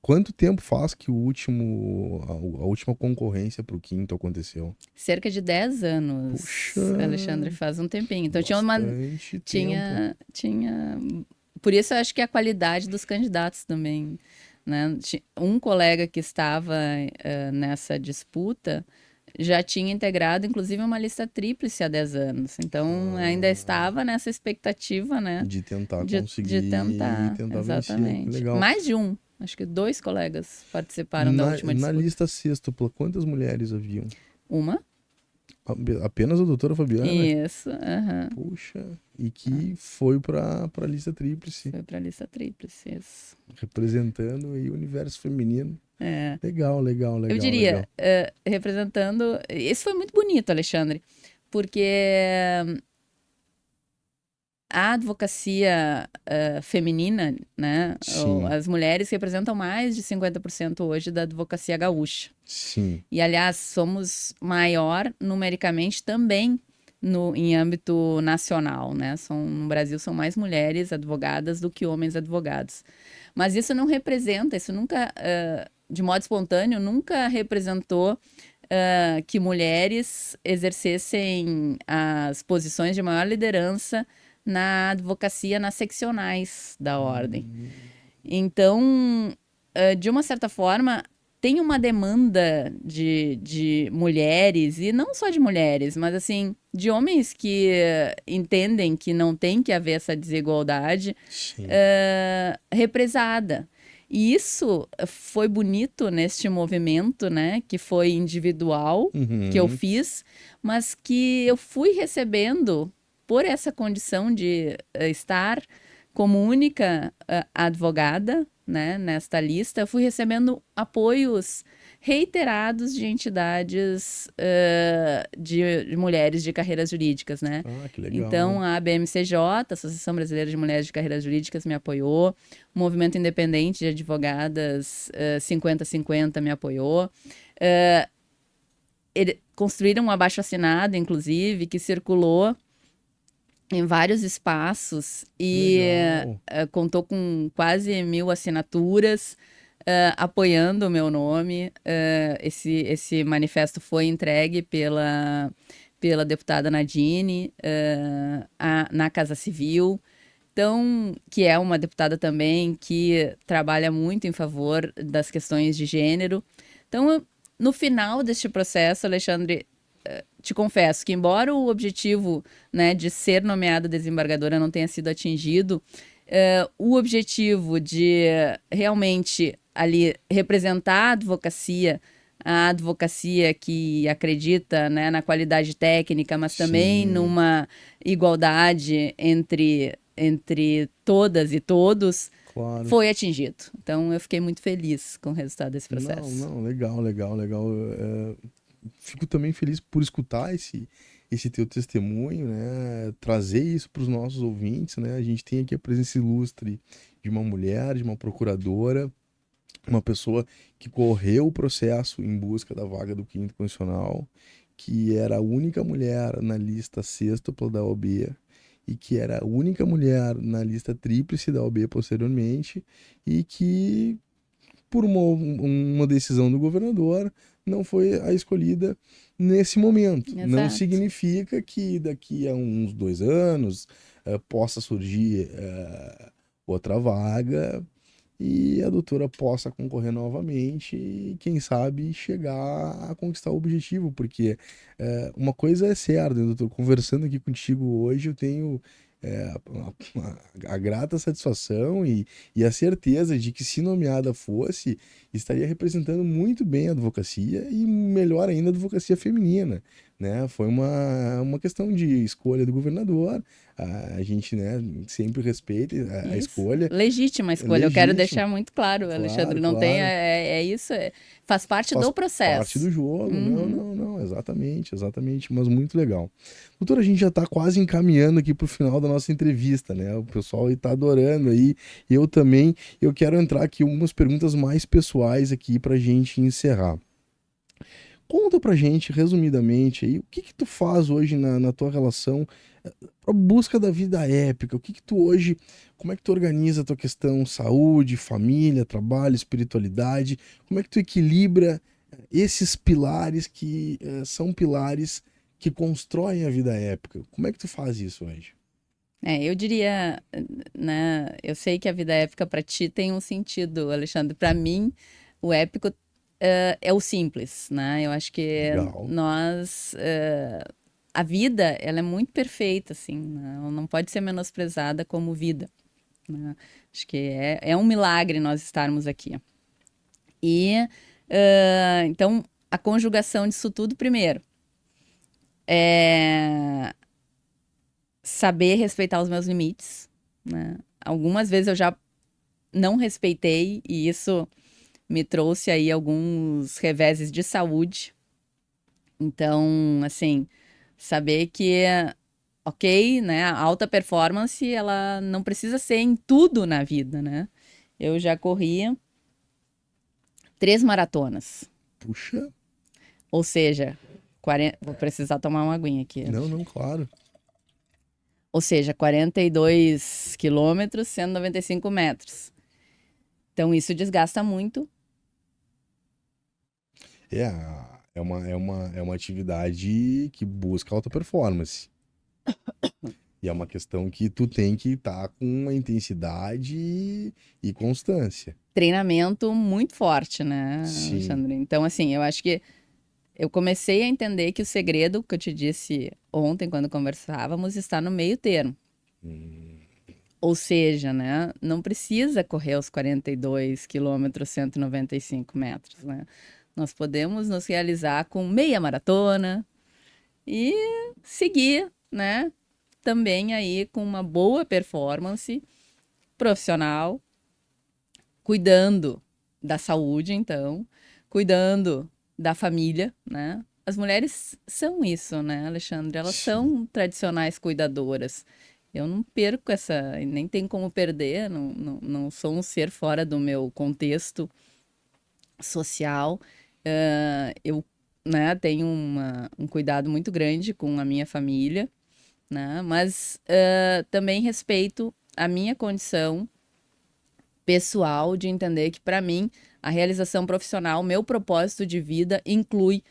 Quanto tempo faz que a última concorrência para o quinto aconteceu? Cerca de 10 anos, Puxa, Alexandre, faz um tempinho. Então bastante tinha... Por isso eu acho que a qualidade dos candidatos também, né? Um colega que estava nessa disputa já tinha integrado, inclusive, uma lista tríplice há 10 anos. Então, ainda estava nessa expectativa, né? De tentar conseguir de tentar, vencer. exatamente. Legal. Mais de um. Acho que 2 colegas participaram da última disputa. Na lista sextupla, quantas mulheres haviam? Uma. Apenas a doutora Fabiana? Isso, Puxa, e que foi para a lista tríplice. Foi para a lista tríplice, isso. Representando aí o universo feminino. É. Legal. Eu diria, representando... Isso foi muito bonito, Alexandre, porque a advocacia feminina, né? As mulheres representam mais de 50% hoje da advocacia gaúcha. Sim. E, aliás, somos maior numericamente também em âmbito nacional, né? No Brasil são mais mulheres advogadas do que homens advogados. Mas isso não representa, isso nunca, de modo espontâneo, nunca representou que mulheres exercessem as posições de maior liderança na advocacia nas seccionais da ordem. Então, de uma certa forma, tem uma demanda de mulheres, e não só de mulheres, mas assim, de homens que entendem que não tem que haver essa desigualdade represada. E isso foi bonito neste movimento, né? Que foi individual, que eu fiz, mas que eu fui recebendo por essa condição de estar como única advogada, né, nesta lista, eu fui recebendo apoios reiterados de entidades de mulheres de carreiras jurídicas, né? Ah, que legal. Então, a ABMCJ, a Associação Brasileira de Mulheres de Carreiras Jurídicas, me apoiou. O Movimento Independente de Advogadas 50-50 me apoiou. Construíram um abaixo-assinado, inclusive, que circulou em vários espaços e contou com quase 1.000 assinaturas apoiando o meu nome. Esse manifesto foi entregue pela deputada Nadine na Casa Civil, então, que é uma deputada também que trabalha muito em favor das questões de gênero. Então, no final deste processo, Alexandre, te confesso que, embora o objetivo, né, de ser nomeada desembargadora não tenha sido atingido, o objetivo de realmente ali representar a advocacia que acredita, né, na qualidade técnica, mas também numa igualdade entre todas e todos, foi atingido. Então, eu fiquei muito feliz com o resultado desse processo. Não, legal. Fico também feliz por escutar esse teu testemunho, né? Trazer isso para os nossos ouvintes, né? A gente tem aqui a presença ilustre de uma mulher, de uma procuradora uma pessoa que correu o processo em busca da vaga do quinto constitucional, que era a única mulher na lista sextupla da OAB e que era a única mulher na lista tríplice da OAB posteriormente e que, por uma decisão do governador, não foi a escolhida nesse momento. Não Exato. significa que daqui a uns 2 anos possa surgir outra vaga e a doutora possa concorrer novamente e, quem sabe, chegar a conquistar o objetivo, porque uma coisa é certa, né, doutor? Conversando aqui contigo hoje, eu tenho a grata satisfação e a certeza de que, se nomeada fosse, estaria representando muito bem a advocacia e, melhor ainda, a advocacia feminina, né? Foi uma questão de escolha do governador, a gente, né, sempre respeita a Isso. escolha. Legítima escolha. Eu quero Legítimo. deixar muito claro, Alexandre. Claro, Não tem. claro. É isso. Faz parte Faz do parte do processo. jogo. Não, Uhum. não, não, exatamente, exatamente, mas muito legal. Doutora, a gente já está quase encaminhando aqui para o final da nossa entrevista, né? O pessoal está adorando aí, eu também. Eu quero entrar aqui algumas perguntas mais pessoais aqui para a gente encerrar. Conta pra gente, resumidamente, aí, o que que tu faz hoje na tua relação pra busca da vida épica? O que que tu hoje, como é que tu organiza a tua questão saúde, família, trabalho, espiritualidade? Como é que tu equilibra esses pilares que são pilares que constroem a vida épica? Como é que tu faz isso hoje? Eu diria, né? Eu sei que a vida épica para ti tem um sentido, Alexandre. Para mim, o épico é o simples, né? Eu acho que Legal. nós, a vida, ela é muito perfeita, assim, né? Ela não pode ser menosprezada como vida, né? Acho que é um milagre nós estarmos aqui. E então a conjugação disso tudo primeiro é saber respeitar os meus limites, né? Algumas vezes eu já não respeitei e isso me trouxe aí alguns reveses de saúde. Então, assim, saber que, ok, né, a alta performance, ela não precisa ser em tudo na vida, né? Eu já corri 3 maratonas, Puxa, ou seja, 40, vou precisar tomar uma aguinha aqui, não, Alex. não, claro. Ou seja, 42 quilômetros, 195 metros. Então, isso desgasta muito. É uma atividade que busca alta performance. E é uma questão que tu tem que estar com uma intensidade e constância. Treinamento muito forte, né, Sim. Alexandre? Então, assim, eu acho que eu comecei a entender que o segredo que eu te disse ontem, quando conversávamos, está no meio termo. Hum, Ou seja, né, não precisa correr os 42 quilômetros, 195 metros, né? Nós podemos nos realizar com meia maratona e seguir, né, também aí com uma boa performance profissional, cuidando da saúde, então, cuidando da família, né? As mulheres são isso, né, Alexandre? Elas sim. são tradicionais cuidadoras. Eu não perco essa, e nem tem como perder, não sou um ser fora do meu contexto social. Eu, né, tenho um cuidado muito grande com a minha família, né? Mas também respeito a minha condição pessoal de entender que, para mim, a realização profissional, meu propósito de vida inclui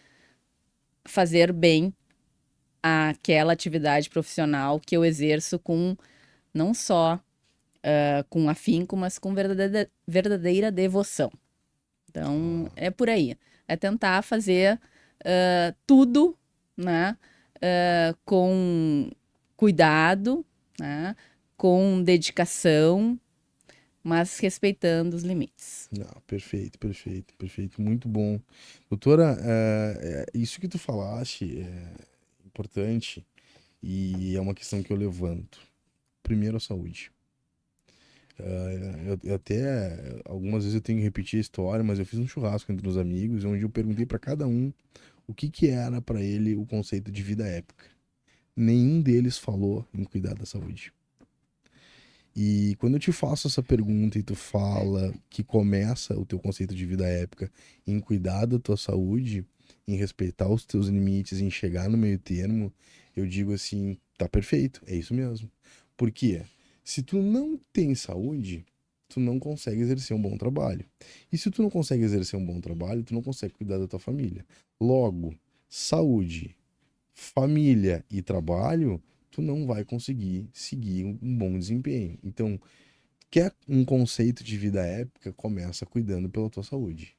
fazer bem àquela atividade profissional que eu exerço com não só com afinco, mas com verdadeira devoção. Então, Ah, é por aí. É tentar fazer tudo, né, com cuidado, né, com dedicação, mas respeitando os limites. não, perfeito, perfeito, perfeito. Muito bom. Doutora, isso que tu falaste é importante e é uma questão que eu levanto. Primeiro, a saúde. Eu até, algumas vezes eu tenho que repetir a história, mas eu fiz um churrasco entre os amigos, onde eu perguntei para cada um o que que era para ele o conceito de vida épica. Nenhum deles falou em cuidar da saúde. E quando eu te faço essa pergunta e tu fala que começa o teu conceito de vida épica em cuidar da tua saúde, em respeitar os teus limites, em chegar no meio termo, eu digo assim, tá perfeito, é isso mesmo. Por quê? Se tu não tem saúde, tu não consegue exercer um bom trabalho. E se tu não consegue exercer um bom trabalho, tu não consegue cuidar da tua família. Logo, saúde, família e trabalho, tu não vai conseguir seguir um bom desempenho. Então, quer um conceito de vida épica, começa cuidando pela tua saúde.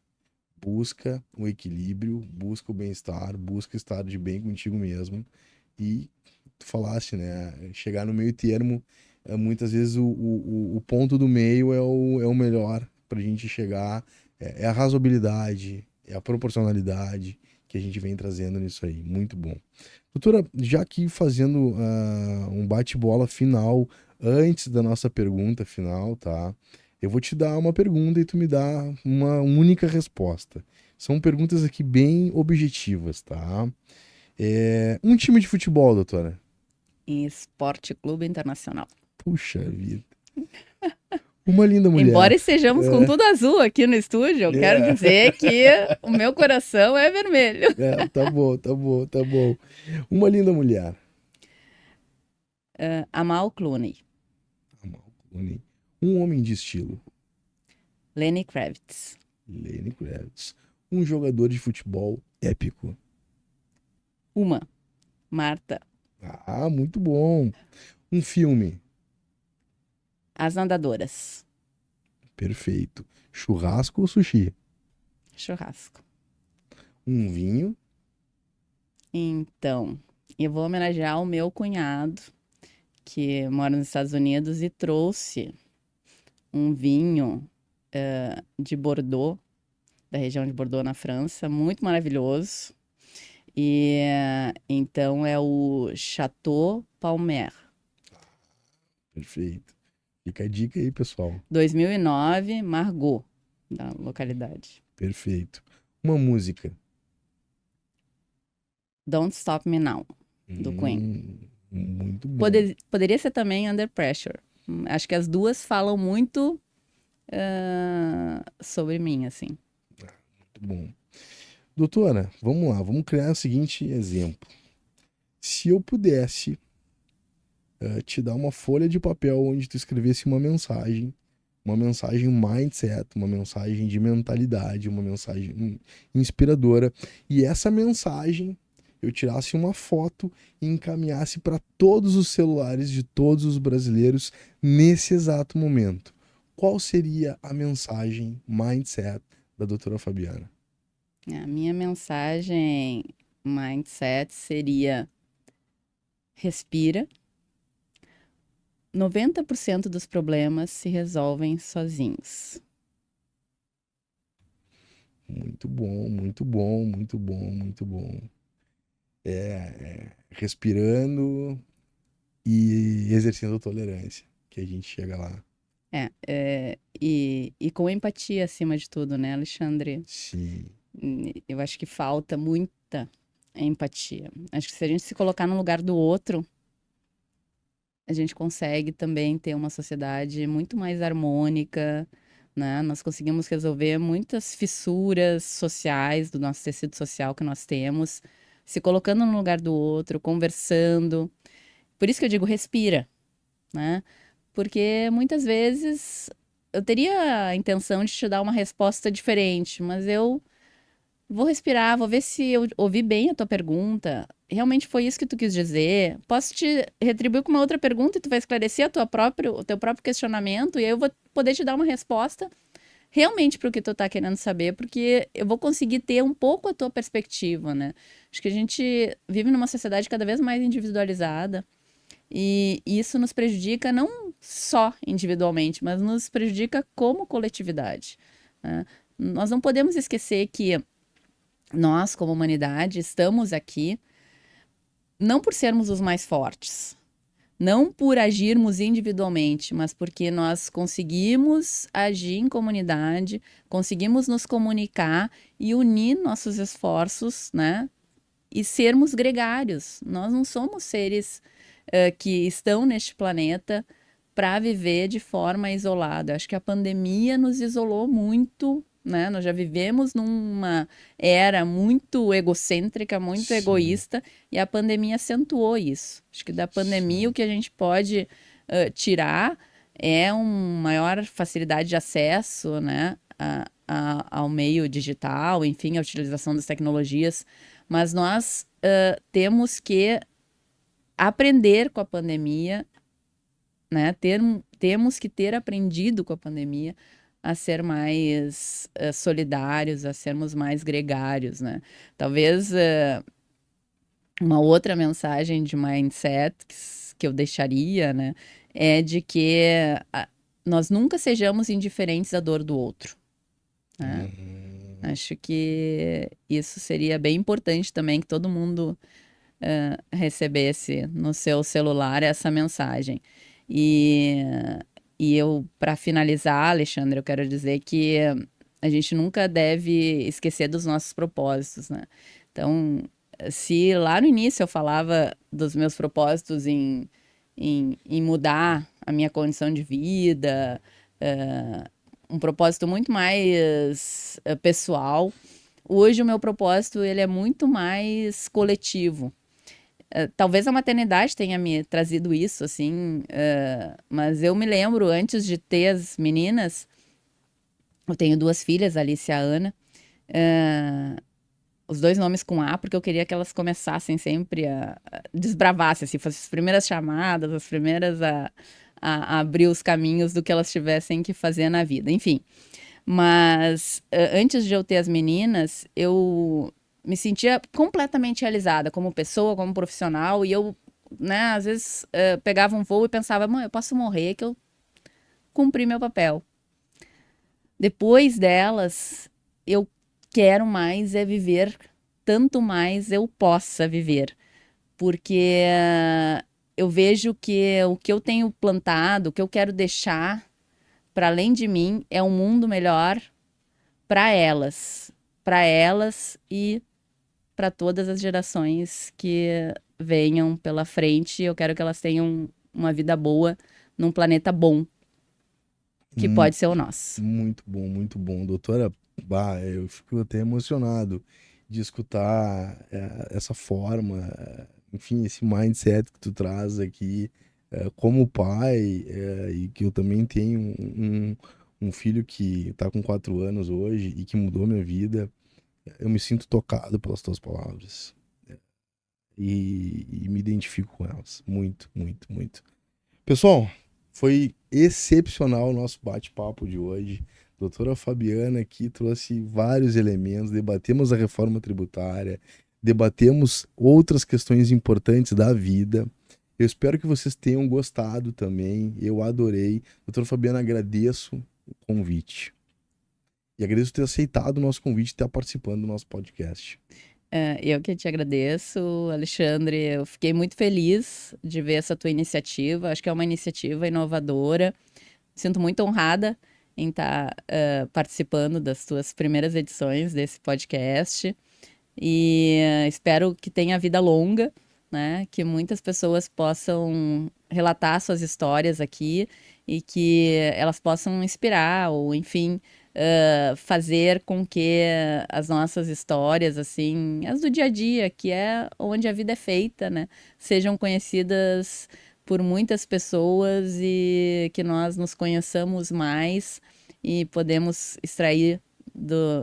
Busca o equilíbrio, busca o bem-estar, busca estar de bem contigo mesmo. E tu falaste, né? Chegar no meio termo, muitas vezes o ponto do meio é o melhor pra gente chegar. É a razoabilidade, é a proporcionalidade que a gente vem trazendo nisso aí. Muito bom. Doutora, já aqui fazendo um bate-bola final, antes da nossa pergunta final, tá? Eu vou te dar uma pergunta e tu me dá uma única resposta. São perguntas aqui bem objetivas, tá? Um time de futebol, doutora. Em Esporte Clube Internacional. Puxa vida. Uma linda mulher. Embora estejamos com tudo azul aqui no estúdio, eu quero dizer que o meu coração é vermelho. Tá bom, tá bom, tá bom. Uma linda mulher. Amal Clooney. Um homem de estilo. Lenny Kravitz. Lenny Kravitz. Um jogador de futebol épico. Marta. Ah, muito bom. Um filme. As Nadadoras. Perfeito. Churrasco ou sushi? Churrasco. Um vinho. Então, eu vou homenagear o meu cunhado, que mora nos Estados Unidos e trouxe um vinho de Bordeaux, da região de Bordeaux, na França, muito maravilhoso. E então é o Chateau Palmer. Perfeito. Fica a dica aí, pessoal. 2009, Margaux, da localidade. Perfeito. Uma música. Don't Stop Me Now, do Queen. Muito bom. Poderia ser também Under Pressure. Acho que as duas falam muito sobre mim, assim. Muito bom. Doutora, vamos lá, vamos criar o seguinte exemplo. Se eu pudesse te dar uma folha de papel onde tu escrevesse uma mensagem mindset, uma mensagem de mentalidade, uma mensagem inspiradora, e essa mensagem eu tirasse uma foto e encaminhasse para todos os celulares de todos os brasileiros nesse exato momento, qual seria a mensagem mindset da doutora Fabiana? A minha mensagem mindset seria: respira. 90% dos problemas se resolvem sozinhos. Muito bom, muito bom, muito bom, muito bom. Respirando e exercendo a tolerância, que a gente chega lá. E com empatia acima de tudo, né, Alexandre? Sim. Eu acho que falta muita empatia. Acho que se a gente se colocar no lugar do outro, a gente consegue também ter uma sociedade muito mais harmônica, né? Nós conseguimos resolver muitas fissuras sociais do nosso tecido social que nós temos, se colocando no lugar do outro, conversando. Por isso que eu digo respira, né? Porque muitas vezes eu teria a intenção de te dar uma resposta diferente, mas eu vou respirar, vou ver se eu ouvi bem a tua pergunta. Realmente foi isso que tu quis dizer? Posso te retribuir com uma outra pergunta e tu vai esclarecer o teu próprio questionamento e aí eu vou poder te dar uma resposta realmente para o que tu tá querendo saber, porque eu vou conseguir ter um pouco a tua perspectiva, né? Acho que a gente vive numa sociedade cada vez mais individualizada e isso nos prejudica não só individualmente, mas nos prejudica como coletividade, né? Nós não podemos esquecer que nós, como humanidade, estamos aqui não por sermos os mais fortes, não por agirmos individualmente, mas porque nós conseguimos agir em comunidade, conseguimos nos comunicar e unir nossos esforços, né? E sermos gregários. Nós não somos seres que estão neste planeta para viver de forma isolada. Acho que a pandemia nos isolou muito, né? Nós já vivemos numa era muito egocêntrica, muito egoísta, e a pandemia acentuou isso. Acho que da pandemia o que a gente pode tirar é uma maior facilidade de acesso, né, ao meio digital, enfim, a utilização das tecnologias, mas nós temos que aprender com a pandemia, né, temos que ter aprendido com a pandemia a ser mais solidários, a sermos mais gregários, né? Talvez uma outra mensagem de mindset que eu deixaria, né, é de que nós nunca sejamos indiferentes à dor do outro, né? Acho que isso seria bem importante também, que todo mundo recebesse no seu celular essa mensagem. E eu, para finalizar, Alexandre, eu quero dizer que a gente nunca deve esquecer dos nossos propósitos, né? Então, se lá no início eu falava dos meus propósitos em mudar a minha condição de vida, um propósito muito mais pessoal, hoje o meu propósito ele é muito mais coletivo. Talvez a maternidade tenha me trazido isso, assim, mas eu me lembro, antes de ter as meninas, eu tenho 2 filhas, a Alice e a Ana, os 2 nomes com A, porque eu queria que elas começassem sempre a desbravassem, assim, fossem as primeiras chamadas, as primeiras a abrir os caminhos do que elas tivessem que fazer na vida, enfim. Mas antes de eu ter as meninas, eu me sentia completamente realizada como pessoa, como profissional, e eu, né, às vezes pegava um voo e pensava, mãe, eu posso morrer que eu cumpri meu papel. Depois delas, eu quero mais é viver tanto mais eu possa viver, porque eu vejo que o que eu tenho plantado, o que eu quero deixar para além de mim é um mundo melhor para elas e para todas as gerações que venham pela frente. Eu quero que elas tenham uma vida boa num planeta bom, que pode ser o nosso. Muito bom. Doutora, eu fico até emocionado de escutar essa forma, enfim, esse mindset que tu traz aqui, como pai, e que eu também tenho um filho que está com 4 anos hoje e que mudou minha vida. Eu me sinto tocado pelas tuas palavras e me identifico com elas. Muito, muito, muito. Pessoal, foi excepcional o nosso bate-papo de hoje. Doutora Fabiana aqui trouxe vários elementos, debatemos a reforma tributária, debatemos outras questões importantes da vida. Eu espero que vocês tenham gostado também. Eu adorei. Doutora Fabiana, agradeço o convite. E agradeço ter aceitado o nosso convite e estar participando do nosso podcast. Eu que te agradeço, Alexandre. Eu fiquei muito feliz de ver essa tua iniciativa. Acho que é uma iniciativa inovadora. Sinto muito honrada em estar participando das tuas primeiras edições desse podcast. E espero que tenha vida longa, né? Que muitas pessoas possam relatar suas histórias aqui e que elas possam inspirar ou, enfim, fazer com que as nossas histórias, assim, as do dia a dia, que é onde a vida é feita, né? Sejam conhecidas por muitas pessoas e que nós nos conheçamos mais e podemos extrair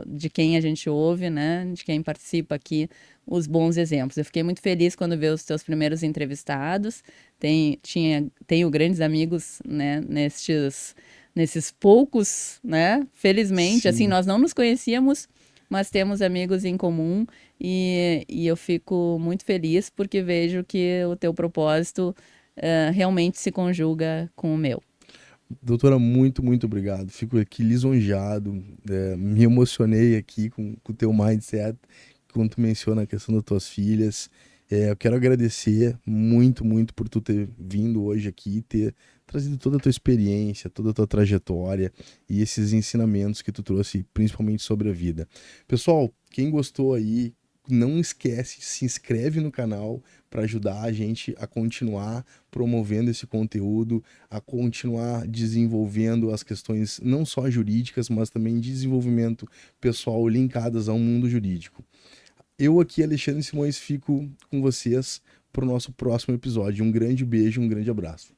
de quem a gente ouve, né, de quem participa aqui, os bons exemplos. Eu fiquei muito feliz quando vi os teus primeiros entrevistados. Tenho grandes amigos, né, nesses poucos, né, felizmente, Sim. assim, nós não nos conhecíamos, mas temos amigos em comum e eu fico muito feliz porque vejo que o teu propósito realmente se conjuga com o meu. Doutora, muito, muito obrigado. Fico aqui lisonjeado, me emocionei aqui com o teu mindset, quando tu menciona a questão das tuas filhas. Eu quero agradecer muito, muito por tu ter vindo hoje aqui, ter trazido toda a tua experiência, toda a tua trajetória e esses ensinamentos que tu trouxe, principalmente sobre a vida. Pessoal, quem gostou aí, não esquece, se inscreve no canal, para ajudar a gente a continuar promovendo esse conteúdo, a continuar desenvolvendo as questões não só jurídicas, mas também de desenvolvimento pessoal linkadas ao mundo jurídico. Eu aqui, Alexandre Simões, fico com vocês para o nosso próximo episódio. Um grande beijo, um grande abraço.